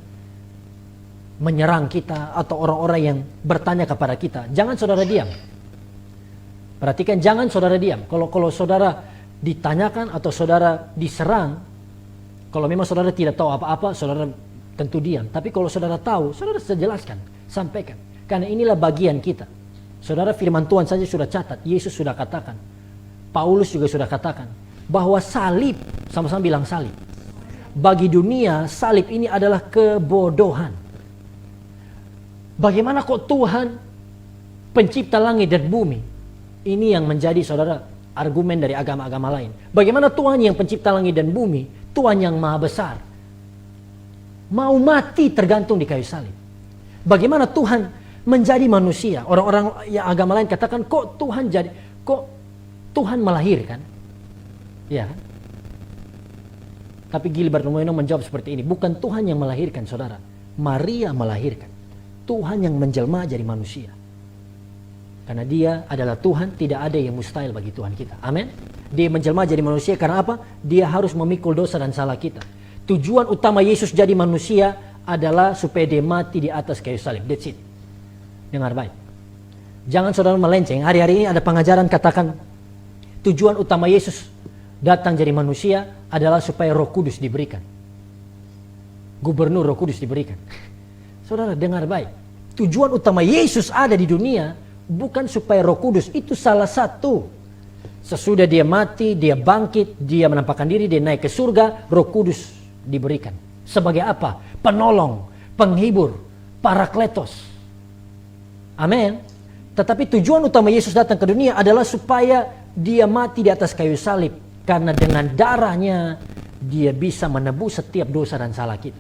menyerang kita atau orang-orang yang bertanya kepada kita. Jangan saudara diam. Perhatikan, jangan saudara diam. Kalau saudara ditanyakan atau saudara diserang, kalau memang saudara tidak tahu apa-apa, saudara tentu diam. Tapi kalau saudara tahu, saudara jelaskan, sampaikan. Karena inilah bagian kita. Saudara, firman Tuhan saja sudah catat, Yesus sudah katakan, Paulus juga sudah katakan, bahwa salib, sama-sama bilang salib. Bagi dunia, salib ini adalah kebodohan. Bagaimana kok Tuhan, pencipta langit dan bumi, ini yang menjadi saudara argumen dari agama-agama lain. Bagaimana Tuhan yang pencipta langit dan bumi, Tuhan yang maha besar, mau mati tergantung di kayu salib. Bagaimana Tuhan menjadi manusia? Orang-orang yang agama lain katakan, kok Tuhan melahirkan? Ya. Tapi Gilbert Lumoino menjawab seperti ini, bukan Tuhan yang melahirkan saudara, Maria melahirkan. Tuhan yang menjelma jadi manusia. Karena dia adalah Tuhan, tidak ada yang mustahil bagi Tuhan kita. Amin. Dia menjelma jadi manusia karena apa? Dia harus memikul dosa dan salah kita. Tujuan utama Yesus jadi manusia adalah supaya dia mati di atas kayu salib. That's it. Dengar baik. Jangan saudara melenceng. Hari-hari ini ada pengajaran katakan tujuan utama Yesus datang jadi manusia adalah supaya Roh Kudus diberikan. Gubernur Roh Kudus diberikan. Saudara dengar baik. Tujuan utama Yesus ada di dunia bukan supaya Roh Kudus, itu salah satu. Sesudah dia mati, dia bangkit, dia menampakkan diri, dia naik ke surga, Roh Kudus diberikan. Sebagai apa? Penolong, penghibur, parakletos. Amin. Tetapi tujuan utama Yesus datang ke dunia adalah supaya dia mati di atas kayu salib. Karena dengan darahnya dia bisa menebus setiap dosa dan salah kita.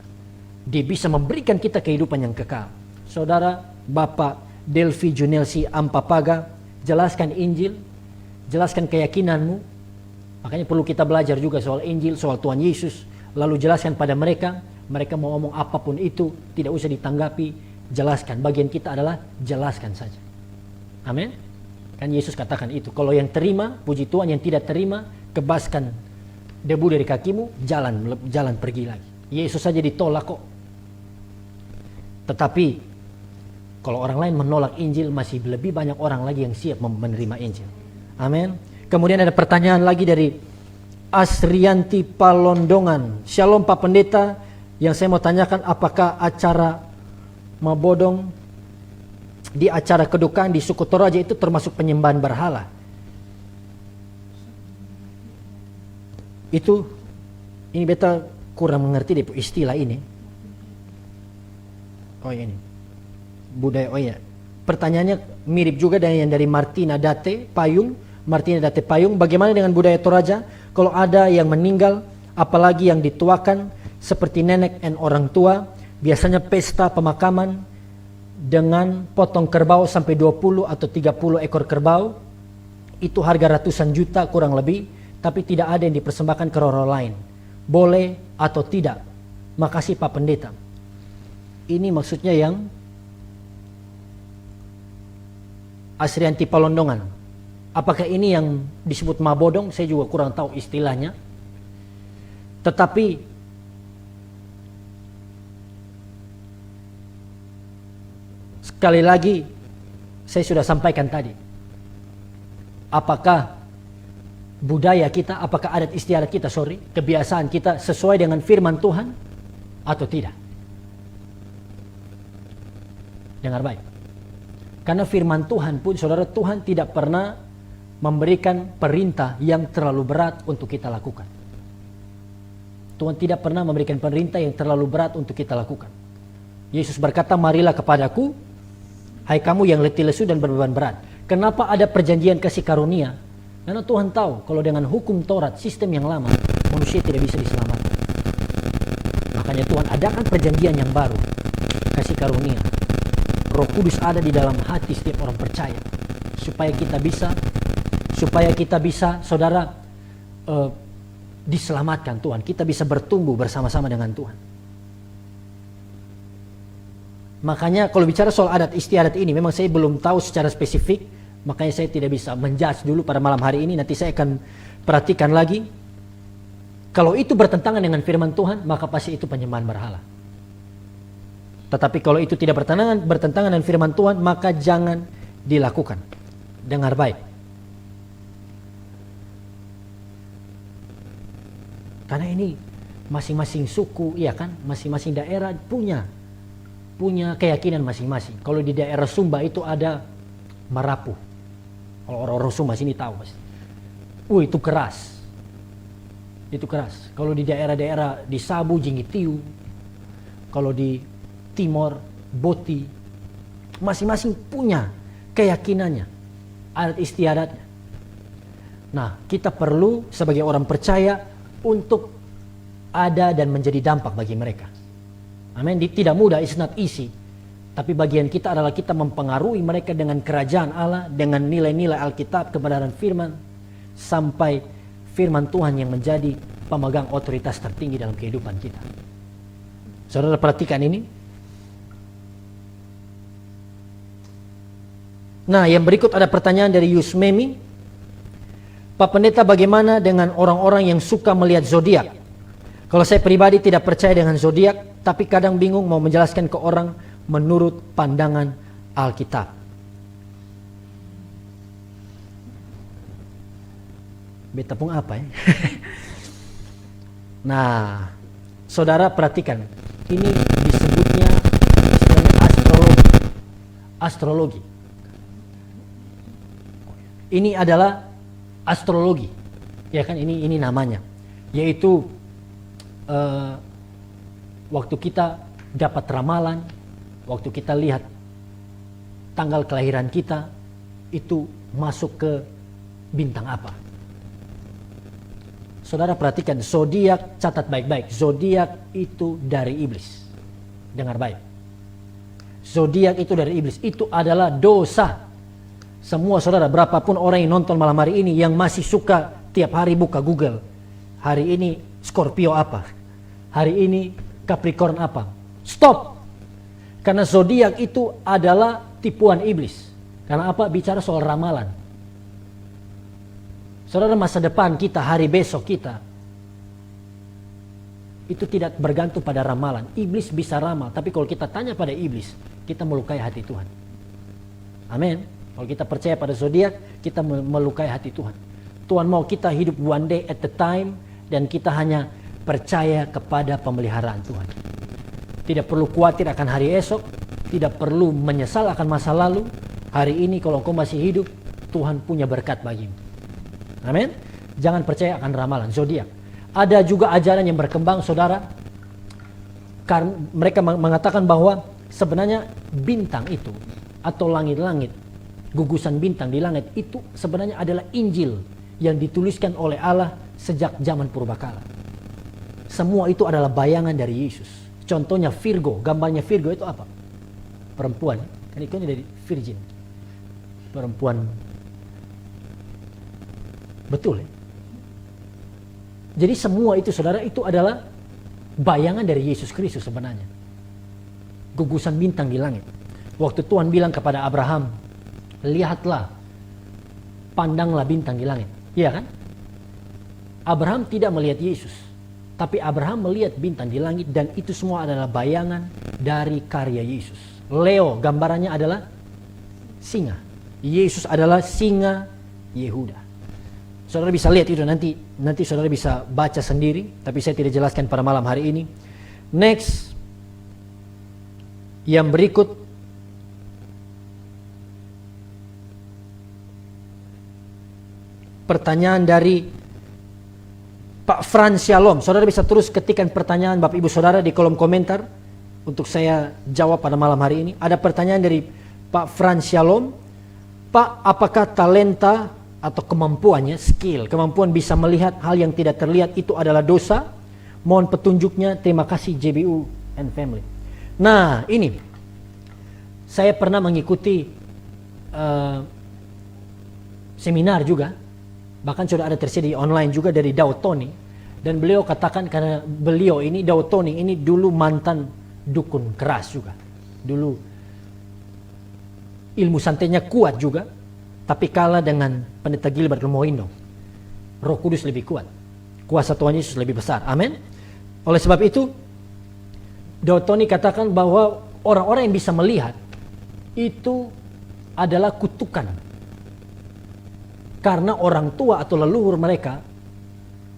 Dia bisa memberikan kita kehidupan yang kekal. Saudara, Bapak Delvi Junelsi Ampapaga, jelaskan Injil, jelaskan keyakinanmu. Makanya perlu kita belajar juga soal Injil, soal Tuhan Yesus. Lalu jelaskan pada mereka, mereka mau ngomong apapun itu, tidak usah ditanggapi, jelaskan. Bagian kita adalah jelaskan saja. Amin. Kan Yesus katakan itu. Kalau yang terima, puji Tuhan. Yang tidak terima, kebaskan debu dari kakimu, jalan pergi lagi. Yesus saja ditolak kok. Tetapi kalau orang lain menolak Injil, masih lebih banyak orang lagi yang siap menerima Injil. Amin. Kemudian ada pertanyaan lagi dari Asrianti Palondongan. Shalom Pak Pendeta, yang saya mau tanyakan, apakah acara mabodong di acara kedukaan di suku Toraja itu termasuk penyembahan berhala? Ini beta kurang mengerti deh istilah ini. Oh ini budaya, oh ya. Pertanyaannya mirip juga dengan yang dari Martina Date Payung. Bagaimana dengan budaya Toraja? Kalau ada yang meninggal, apalagi yang dituakan seperti nenek dan orang tua, biasanya pesta pemakaman dengan potong kerbau sampai 20 atau 30 ekor kerbau. Itu harga ratusan juta kurang lebih, tapi tidak ada yang dipersembahkan ke roh lain. Boleh atau tidak? Makasih Pak Pendeta. Ini maksudnya yang Asrianti Palondongan. Apakah ini yang disebut mabodong? Saya juga kurang tahu istilahnya. Tetapi sekali lagi saya sudah sampaikan tadi. Apakah budaya kita, apakah adat istiadat kita, kebiasaan kita sesuai dengan firman Tuhan atau tidak? Dengar baik. Karena firman Tuhan pun, saudara, Tuhan tidak pernah memberikan perintah yang terlalu berat untuk kita lakukan. Tuhan tidak pernah memberikan perintah yang terlalu berat untuk kita lakukan. Yesus berkata, marilah kepadaku, hai kamu yang letih lesu dan berbeban berat. Kenapa ada perjanjian kasih karunia? Karena Tuhan tahu kalau dengan hukum Taurat, sistem yang lama, manusia tidak bisa diselamatkan. Makanya Tuhan adakan perjanjian yang baru, kasih karunia. Roh Kudus ada di dalam hati setiap orang percaya, supaya kita bisa, saudara, diselamatkan Tuhan. Kita bisa bertumbuh bersama-sama dengan Tuhan. Makanya kalau bicara soal adat istiadat ini, memang saya belum tahu secara spesifik, makanya saya tidak bisa menjudge dulu pada malam hari ini. Nanti saya akan perhatikan lagi. Kalau itu bertentangan dengan firman Tuhan, maka pasti itu penyembahan berhala. Tetapi kalau itu tidak bertentangan dengan firman Tuhan, maka jangan dilakukan. Dengar baik. Karena ini masing-masing suku, iya kan, masing-masing daerah punya keyakinan masing-masing. Kalau di daerah Sumba itu ada marapu. Kalau orang-orang Sumba sini tahu pasti. Itu keras. Itu keras. Kalau di daerah-daerah di Sabu, Jingitiu, kalau di Timor, Boti, masing-masing punya keyakinannya, adat istiadatnya. Nah, kita perlu sebagai orang percaya untuk ada dan menjadi dampak bagi mereka. Amin. Tidak mudah, it's not easy. Tapi bagian kita adalah kita mempengaruhi mereka dengan kerajaan Allah, dengan nilai-nilai Alkitab, kebenaran firman, sampai firman Tuhan yang menjadi pemegang otoritas tertinggi dalam kehidupan kita. Saudara perhatikan ini. Nah, yang berikut ada pertanyaan dari Yusmemi. Pak Pendeta, bagaimana dengan orang-orang yang suka melihat zodiak? Kalau saya pribadi tidak percaya dengan zodiak, tapi kadang bingung mau menjelaskan ke orang menurut pandangan Alkitab. Beta pun apa ya? Nah, saudara perhatikan, ini disebutnya istilahnya astrologi. Astrologi. Ini adalah astrologi, ya kan? Ini namanya, yaitu waktu kita dapat ramalan, waktu kita lihat tanggal kelahiran kita itu masuk ke bintang apa. Saudara perhatikan, zodiak, catat baik-baik. Zodiak itu dari iblis. Dengar baik. Zodiak itu dari iblis. Itu adalah dosa. Semua saudara, berapapun orang yang nonton malam hari ini yang masih suka tiap hari buka Google. Hari ini Scorpio apa? Hari ini Capricorn apa? Stop. Karena zodiak itu adalah tipuan iblis. Karena apa? Bicara soal ramalan. Saudara, masa depan kita, hari besok kita, itu tidak bergantung pada ramalan. Iblis bisa ramal, tapi kalau kita tanya pada iblis, kita melukai hati Tuhan. Amin. Kalau kita percaya pada zodiak, kita melukai hati Tuhan. Tuhan mau kita hidup one day at a time, dan kita hanya percaya kepada pemeliharaan Tuhan. Tidak perlu khawatir akan hari esok, tidak perlu menyesal akan masa lalu. Hari ini kalau engkau masih hidup, Tuhan punya berkat bagimu. Amin. Jangan percaya akan ramalan zodiak. Ada juga ajaran yang berkembang, saudara. Karena mereka mengatakan bahwa sebenarnya bintang itu atau langit-langit, gugusan bintang di langit itu sebenarnya adalah Injil yang dituliskan oleh Allah sejak zaman purbakala. Semua itu adalah bayangan dari Yesus. Contohnya Virgo, gambarnya Virgo itu apa? Perempuan. Kan ikonnya dari virgin. Perempuan. Betul ya? Jadi semua itu saudara itu adalah bayangan dari Yesus Kristus sebenarnya. Gugusan bintang di langit. Waktu Tuhan bilang kepada Abraham, lihatlah, pandanglah bintang di langit. Iya kan? Abraham tidak melihat Yesus, tapi Abraham melihat bintang di langit, dan itu semua adalah bayangan dari karya Yesus. Leo gambarannya adalah singa. Yesus adalah singa Yehuda. Saudara bisa lihat itu nanti saudara bisa baca sendiri, tapi saya tidak jelaskan pada malam hari ini. Next, yang berikut, pertanyaan dari Pak Frans Shalom. Saudara bisa terus ketikkan pertanyaan Bapak Ibu Saudara di kolom komentar untuk saya jawab pada malam hari ini. Ada pertanyaan dari Pak Frans Shalom. Pak, apakah talenta atau kemampuannya, kemampuan bisa melihat hal yang tidak terlihat itu adalah dosa? Mohon petunjuknya. Terima kasih JBU and Family. Nah, ini saya pernah mengikuti seminar juga, bahkan sudah ada tersedia online juga dari Daud Tony, dan beliau katakan karena beliau ini Daud Tony ini dulu mantan dukun keras juga, dulu ilmu santainya kuat juga, tapi kalah dengan Pendeta Gilbert Lumoindo. Roh Kudus lebih kuat, kuasa Tuhan Yesus lebih besar. Amin. Oleh sebab itu, Daud Tony katakan bahwa orang-orang yang bisa melihat itu adalah kutukan, karena orang tua atau leluhur mereka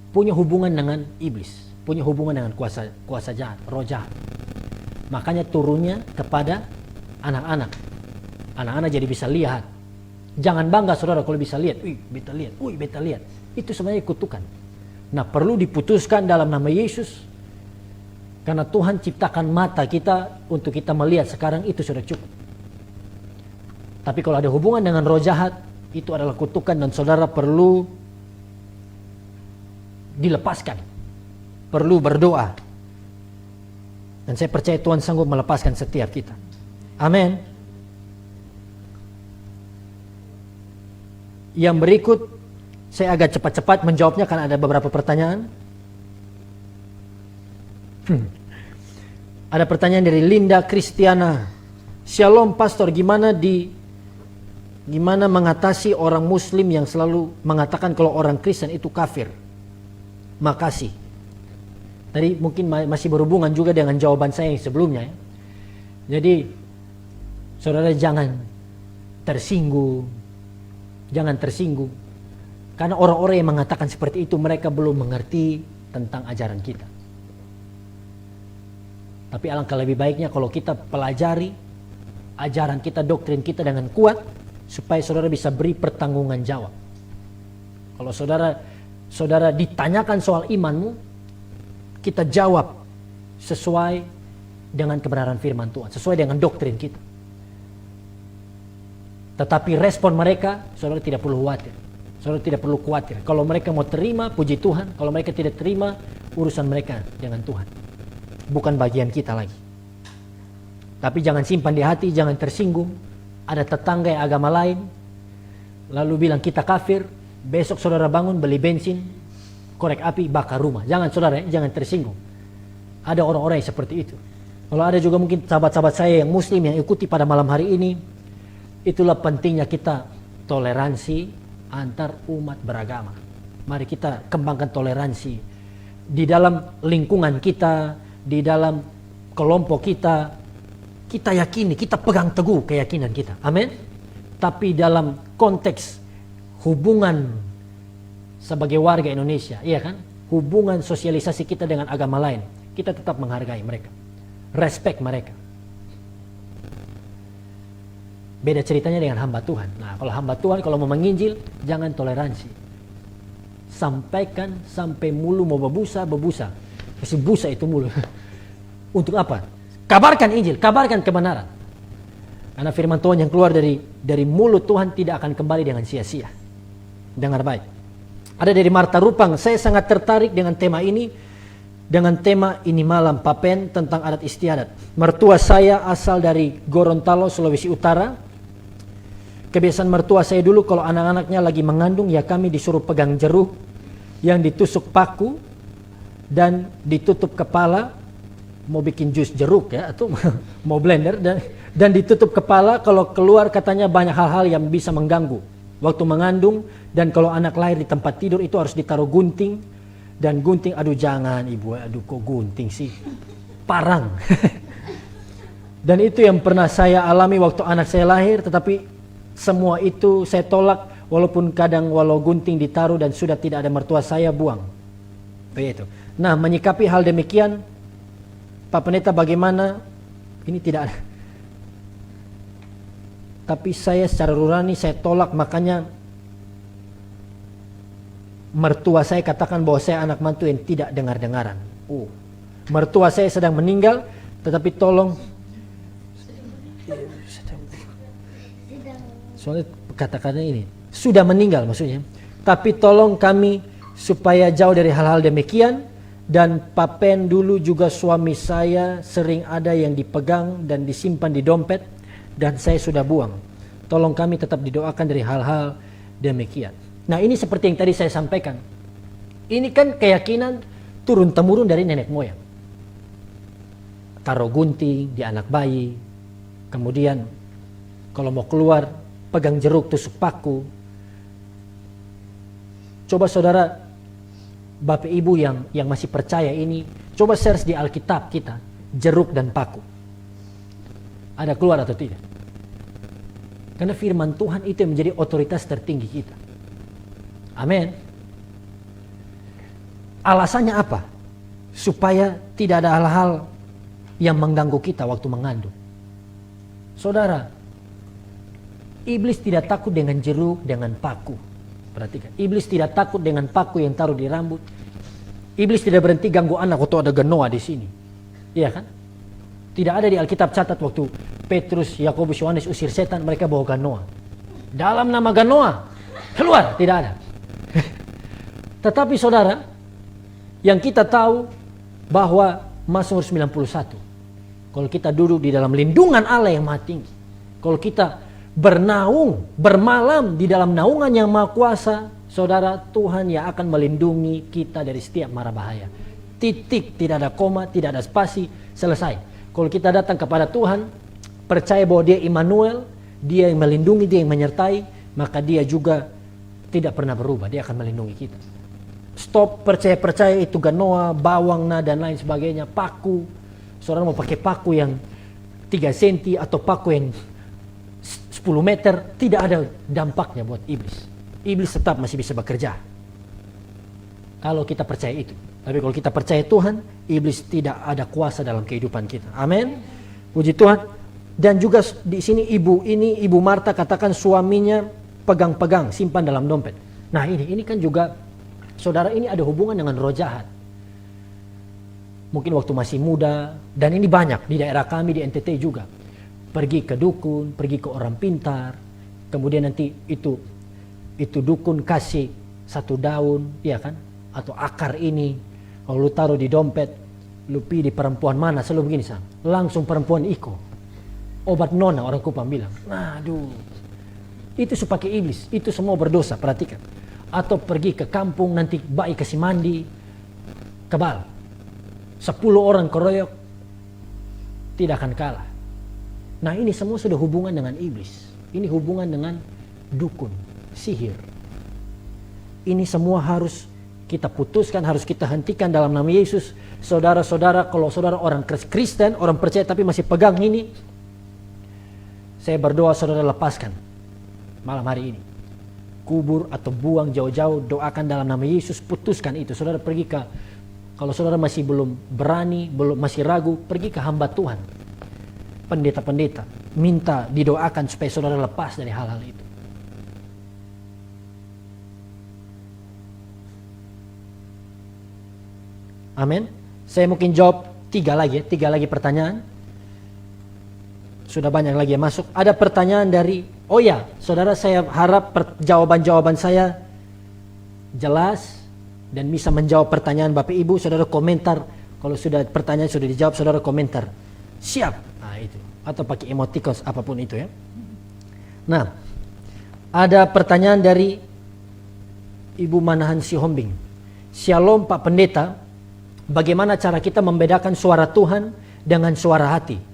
punya hubungan dengan iblis, punya hubungan dengan kuasa jahat, roh jahat. Makanya turunnya kepada anak-anak. Anak-anak jadi bisa lihat. Jangan bangga saudara kalau bisa lihat. Beta lihat. Itu sebenarnya kutukan. Nah, perlu diputuskan dalam nama Yesus. Karena Tuhan ciptakan mata kita untuk kita melihat sekarang, itu sudah cukup. Tapi kalau ada hubungan dengan roh jahat, itu adalah kutukan, dan saudara perlu dilepaskan. Perlu berdoa. Dan saya percaya Tuhan sanggup melepaskan setiap kita. Amin. Yang berikut, saya agak cepat-cepat menjawabnya karena ada beberapa pertanyaan. Ada pertanyaan dari Linda Kristiana. Shalom Pastor, gimana mengatasi orang Muslim yang selalu mengatakan kalau orang Kristen itu kafir? Makasih. Tadi mungkin masih berhubungan juga dengan jawaban saya yang sebelumnya ya. Jadi saudara jangan tersinggung. Karena orang-orang yang mengatakan seperti itu, mereka belum mengerti tentang ajaran kita. Tapi alangkah lebih baiknya kalau kita pelajari ajaran kita, doktrin kita dengan kuat, supaya saudara bisa beri pertanggungan jawab. Kalau saudara ditanyakan soal imanmu, kita jawab sesuai dengan kebenaran firman Tuhan, sesuai dengan doktrin kita. Tetapi respon mereka, saudara tidak perlu khawatir. Saudara tidak perlu khawatir. Kalau mereka mau terima, puji Tuhan. Kalau mereka tidak terima, urusan mereka dengan Tuhan. Bukan bagian kita lagi. Tapi jangan simpan di hati, jangan tersinggung. Ada tetangga yang agama lain, lalu bilang kita kafir. Besok saudara bangun, beli bensin, korek api, bakar rumah. Jangan saudara, jangan tersinggung. Ada orang-orang yang seperti itu. Kalau ada juga mungkin sahabat-sahabat saya yang muslim yang ikuti pada malam hari ini, itulah pentingnya kita toleransi antar umat beragama. Mari kita kembangkan toleransi di dalam lingkungan kita, di dalam kelompok kita. Kita yakini, kita pegang teguh keyakinan kita. Amin. Tapi dalam konteks hubungan sebagai warga Indonesia, iya kan? Hubungan sosialisasi kita dengan agama lain, kita tetap menghargai mereka, respect mereka. Beda ceritanya dengan hamba Tuhan. Nah, kalau hamba Tuhan kalau mau menginjil, jangan toleransi. Sampaikan sampai mulu mau bebusa. Kasih busa itu mulu. Untuk apa? Kabarkan Injil, kabarkan kebenaran. Karena firman Tuhan yang keluar dari mulut Tuhan tidak akan kembali dengan sia-sia. Dengar baik. Ada dari Marta Rupang, saya sangat tertarik dengan tema ini. Dengan tema ini malam Papen tentang adat istiadat. Mertua saya asal dari Gorontalo, Sulawesi Utara. Kebiasaan mertua saya dulu kalau anak-anaknya lagi mengandung, ya kami disuruh pegang jeruk yang ditusuk paku dan ditutup kepala. Mau bikin jus jeruk ya, atau mau blender, dan ditutup kepala. Kalau keluar katanya banyak hal-hal yang bisa mengganggu waktu mengandung. Dan kalau anak lahir di tempat tidur itu harus ditaruh gunting. Dan gunting, aduh jangan ibu, aduh kok gunting sih, parang. Dan itu yang pernah saya alami waktu anak saya lahir. Tetapi semua itu saya tolak, walaupun kadang walau gunting ditaruh dan sudah tidak ada mertua saya, buang. Begitu. Nah, menyikapi hal demikian, Pak Pendeta bagaimana? Ini tidak ada. Tapi saya secara nurani saya tolak, makanya mertua saya katakan bahwa saya anak mantu yang tidak dengar-dengaran. Mertua saya sedang meninggal, tetapi tolong, soalnya kata-katanya ini, sudah meninggal maksudnya. Tapi tolong kami supaya jauh dari hal-hal demikian. Dan Papen dulu juga suami saya sering ada yang dipegang dan disimpan di dompet, dan saya sudah buang. Tolong kami tetap didoakan dari hal-hal demikian. Nah, ini seperti yang tadi saya sampaikan. Ini kan keyakinan turun-temurun dari nenek moyang. Taruh gunting di anak bayi, kemudian kalau mau keluar pegang jeruk, tusuk paku. Coba saudara, Bapak Ibu yang masih percaya ini, coba search di Alkitab kita, jeruk dan paku. Ada keluar atau tidak? Karena firman Tuhan itu yang menjadi otoritas tertinggi kita. Amin. Alasannya apa? Supaya tidak ada hal-hal yang mengganggu kita waktu mengandung. Saudara, iblis tidak takut dengan jeruk, dengan paku. Perhatikan, iblis tidak takut dengan paku yang taruh di rambut. Iblis tidak berhenti ganggu anak waktu ada genoa di sini. Iya kan? Tidak ada di Alkitab catat waktu Petrus, Yakobus, Yohanes usir setan, mereka bawa genoa. Dalam nama genoa, keluar, tidak ada. Tetapi saudara, yang kita tahu bahwa Mazmur 91, kalau kita duduk di dalam lindungan Allah yang maha tinggi, kalau kita bernaung, bermalam di dalam naungan yang maha kuasa, saudara, Tuhan yang akan melindungi kita dari setiap mara bahaya. Titik, tidak ada koma, tidak ada spasi, selesai. Kalau kita datang kepada Tuhan, percaya bahwa Dia Immanuel, Dia yang melindungi, Dia yang menyertai, maka Dia juga tidak pernah berubah, Dia akan melindungi kita. Stop percaya-percaya itu genoa, bawang, dan lain sebagainya, paku. Saudara mau pakai paku yang 3 cm atau paku yang 10 meter, tidak ada dampaknya buat iblis. iblis tetap masih bisa bekerja. Kalau kita percaya itu. Tapi kalau kita percaya Tuhan, iblis tidak ada kuasa dalam kehidupan kita. Amin. Puji Tuhan. Dan juga di sini ibu Marta katakan suaminya pegang-pegang, simpan dalam dompet. Nah ini kan juga, saudara, ini ada hubungan dengan roh jahat. Mungkin waktu masih muda, dan ini banyak di daerah kami di NTT juga. Pergi ke dukun, pergi ke orang pintar, kemudian nanti itu dukun kasih satu daun, ya kan, atau akar ini, kalau lu taruh di dompet, lu pilih perempuan mana, selalu begini Sam, langsung perempuan iko, obat nona orang Kupang bilang. Aduh, itu pakai iblis, itu semua berdosa, perhatikan. Atau pergi ke kampung, nanti bayi kasih mandi, kebal, 10 orang keroyok, tidak akan kalah. Nah ini semua sudah hubungan dengan iblis, ini hubungan dengan dukun, sihir. Ini semua harus kita putuskan, harus kita hentikan dalam nama Yesus. Saudara-saudara, kalau saudara orang Kristen, orang percaya tapi masih pegang ini, saya berdoa saudara lepaskan malam hari ini. Kubur atau buang jauh-jauh, doakan dalam nama Yesus, putuskan itu. Saudara pergi ke, kalau saudara masih belum berani, masih ragu, pergi ke hamba Tuhan, pendeta-pendeta, minta didoakan supaya saudara lepas dari hal-hal itu. Amin. Saya mungkin jawab 3 lagi pertanyaan. Sudah banyak lagi yang masuk. Ada pertanyaan dari, oh ya, saudara, saya harap jawaban-jawaban saya jelas dan bisa menjawab pertanyaan Bapak Ibu. Saudara komentar, kalau sudah pertanyaan sudah dijawab, saudara komentar, siap. Nah itu, atau pakai emoticons apapun itu ya. Nah, ada pertanyaan dari Ibu Manahan Sihombing. Shalom Pak Pendeta, bagaimana cara kita membedakan suara Tuhan dengan suara hati?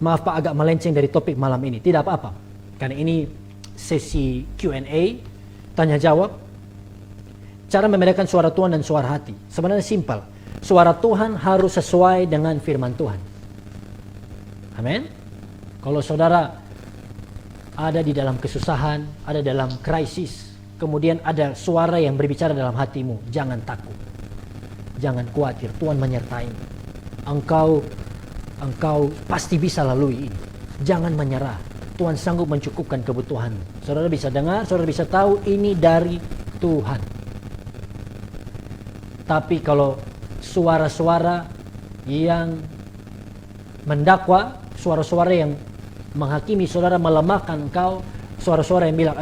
Maaf Pak, agak melenceng dari topik malam ini. Tidak apa-apa, karena ini sesi Q&A, tanya jawab. Cara membedakan suara Tuhan dan suara hati sebenarnya simpel. Suara Tuhan harus sesuai dengan firman Tuhan. Amin. Kalau saudara ada di dalam kesusahan, ada dalam krisis, kemudian ada suara yang berbicara dalam hatimu, jangan takut, jangan khawatir, Tuhan menyertaimu. Engkau pasti bisa lalui ini. Jangan menyerah. Tuhan sanggup mencukupkan kebutuhan. Saudara bisa dengar, saudara bisa tahu ini dari Tuhan. Tapi kalau suara-suara yang mendakwa, suara-suara yang menghakimi saudara, melemahkan engkau, suara-suara yang bilang,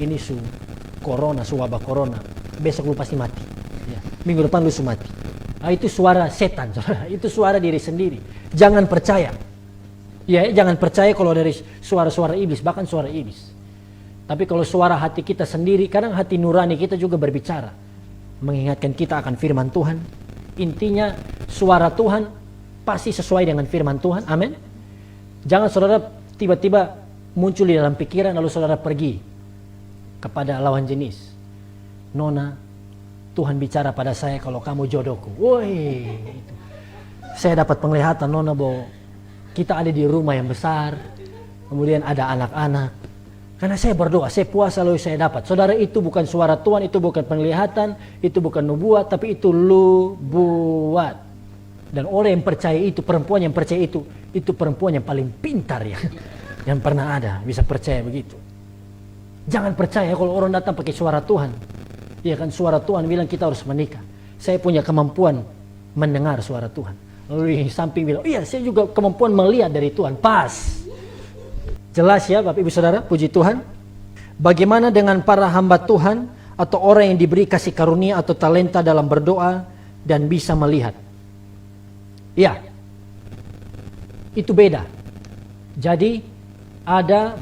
ini corona, wabah corona, besok lu pasti mati, ya, minggu depan lu mati. Itu suara setan, saudara. Itu suara diri sendiri. Jangan percaya. Ya, jangan percaya kalau dari suara-suara iblis, bahkan suara iblis. Tapi kalau suara hati kita sendiri, kadang hati nurani kita juga berbicara, mengingatkan kita akan firman Tuhan. Intinya suara Tuhan pasti sesuai dengan firman Tuhan. Amin. Jangan saudara tiba-tiba muncul di dalam pikiran lalu saudara pergi kepada lawan jenis. Nona, Tuhan bicara pada saya kalau kamu jodohku. Woi, itu. Saya dapat penglihatan Nona bahwa kita ada di rumah yang besar, kemudian ada anak-anak. Karena saya berdoa, saya puasa lalu saya dapat. Saudara, itu bukan suara Tuhan, itu bukan penglihatan, itu bukan nubuat, tapi itu lu buat. Dan orang yang percaya itu, perempuan yang percaya itu perempuan yang paling pintar ya, yang pernah ada, bisa percaya begitu. Jangan percaya kalau orang datang pakai suara Tuhan. Ya kan, suara Tuhan bilang kita harus menikah. Saya punya kemampuan mendengar suara Tuhan. Lalu di samping bilang, iya saya juga kemampuan melihat dari Tuhan. Pas. Jelas ya Bapak Ibu Saudara, puji Tuhan. Bagaimana dengan para hamba Tuhan atau orang yang diberi kasih karunia atau talenta dalam berdoa dan bisa melihat? Ya, itu beda. Jadi ada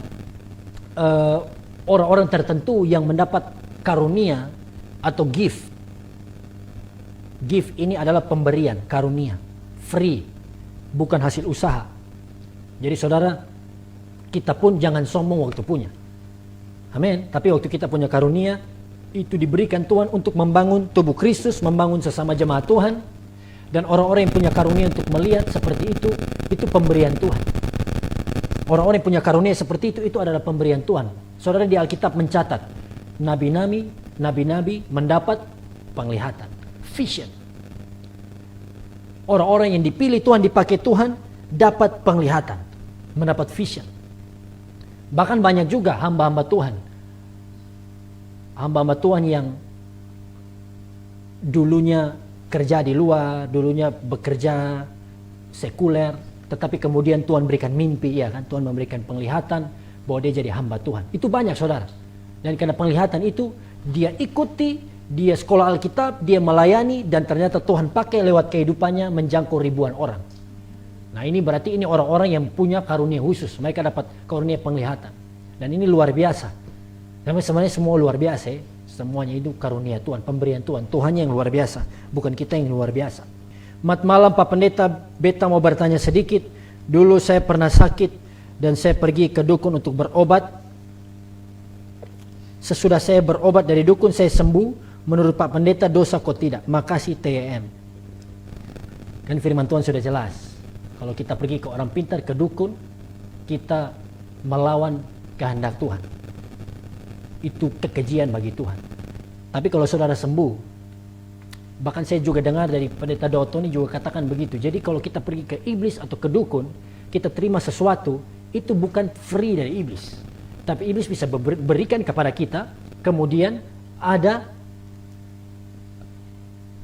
orang-orang tertentu yang mendapat karunia atau gift. Gift ini adalah pemberian, karunia, free, bukan hasil usaha. Jadi saudara, kita pun jangan sombong waktu punya. Amin. Tapi waktu kita punya karunia, itu diberikan Tuhan untuk membangun tubuh Kristus, membangun sesama jemaat Tuhan. Dan orang-orang yang punya karunia untuk melihat seperti itu pemberian Tuhan. Orang-orang yang punya karunia seperti itu adalah pemberian Tuhan. Saudara, di Alkitab mencatat nabi-nabi mendapat penglihatan, vision. Orang-orang yang dipilih Tuhan, dipakai Tuhan, dapat penglihatan, mendapat vision. Bahkan banyak juga hamba-hamba Tuhan yang dulunya kerja di luar, dulunya bekerja sekuler, tetapi kemudian Tuhan berikan mimpi, ya kan? Tuhan memberikan penglihatan bahwa dia jadi hamba Tuhan. Itu banyak, saudara. Dan karena penglihatan itu, dia ikuti, dia sekolah Alkitab, dia melayani, dan ternyata Tuhan pakai lewat kehidupannya menjangkau ribuan orang. Nah, ini berarti ini orang-orang yang punya karunia khusus. Mereka dapat karunia penglihatan. Dan ini luar biasa. Dan sebenarnya semua luar biasa, ya. Semuanya itu karunia Tuhan, pemberian Tuhan. Tuhan yang luar biasa, bukan kita yang luar biasa. Mat malam Pak Pendeta, beta mau bertanya sedikit. Dulu saya pernah sakit dan saya pergi ke dukun untuk berobat. Sesudah saya berobat dari dukun, saya sembuh. Menurut Pak Pendeta, dosa kok tidak? Makasih TM. Kan firman Tuhan sudah jelas. Kalau kita pergi ke orang pintar, ke dukun, kita melawan kehendak Tuhan. Itu kekejian bagi Tuhan. Tapi kalau saudara sembuh, bahkan saya juga dengar dari Pendeta Dotoni juga katakan begitu. Jadi kalau kita pergi ke iblis atau ke dukun, kita terima sesuatu, itu bukan free dari iblis. Tapi iblis bisa berikan kepada kita, kemudian ada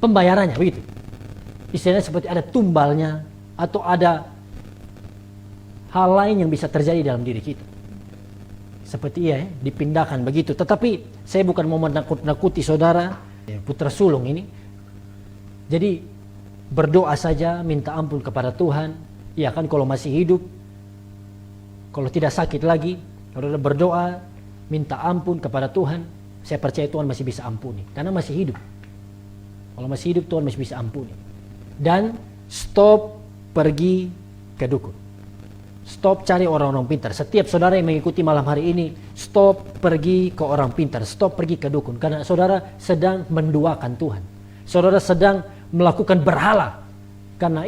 pembayarannya, begitu. Istilahnya seperti ada tumbalnya, atau ada hal lain yang bisa terjadi dalam diri kita. Seperti dipindahkan begitu. Tetapi saya bukan mau menakut-nakuti saudara, putra sulung ini. Jadi berdoa saja, minta ampun kepada Tuhan. Ya kan, kalau masih hidup, kalau tidak sakit lagi, saudara berdoa, minta ampun kepada Tuhan. Saya percaya Tuhan masih bisa ampuni, karena masih hidup. Kalau masih hidup, Tuhan masih bisa ampuni. Dan stop pergi ke dukun. Stop cari orang-orang pintar. Setiap saudara yang mengikuti malam hari ini, stop pergi ke orang pintar, stop pergi ke dukun. Karena saudara sedang menduakan Tuhan. Saudara sedang melakukan berhala. Karena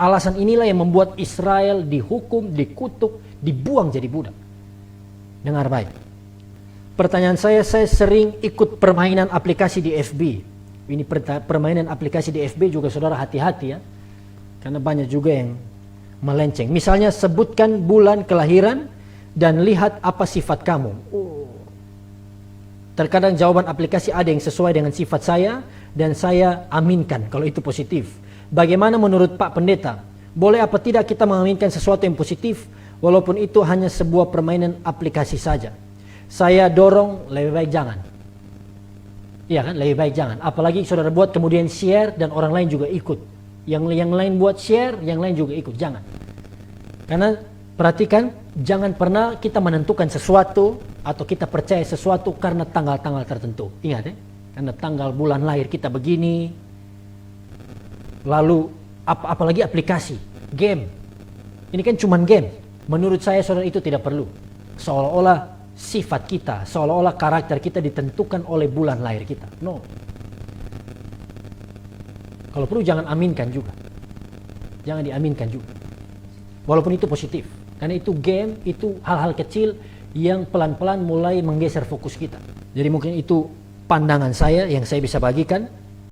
alasan inilah yang membuat Israel dihukum, dikutuk, dibuang jadi budak. Dengar baik. Pertanyaan saya sering ikut permainan aplikasi di FB. Ini permainan aplikasi di FB juga saudara hati-hati, ya. Karena banyak juga yang melenceng. Misalnya sebutkan bulan kelahiran dan lihat apa sifat kamu. Terkadang jawaban aplikasi ada yang sesuai dengan sifat saya dan saya aminkan kalau itu positif. Bagaimana menurut Pak Pendeta? Boleh apa tidak kita mengaminkan sesuatu yang positif walaupun itu hanya sebuah permainan aplikasi saja? Saya dorong lebih baik jangan. Iya kan, lebih baik jangan. Apalagi saudara buat kemudian share dan orang lain juga ikut. Yang lain buat share, yang lain juga ikut. Jangan. Karena perhatikan, jangan pernah kita menentukan sesuatu atau kita percaya sesuatu karena tanggal-tanggal tertentu. Ingat ya, karena tanggal bulan lahir kita begini. Lalu apalagi aplikasi, game. Ini kan cuman game. Menurut saya saudara itu tidak perlu. Seolah-olah sifat kita, seolah-olah karakter kita ditentukan oleh bulan lahir kita. No. Kalau perlu jangan aminkan juga. Jangan diaminkan juga. Walaupun itu positif. Karena itu game, itu hal-hal kecil yang pelan-pelan mulai menggeser fokus kita. Jadi mungkin itu pandangan saya yang saya bisa bagikan.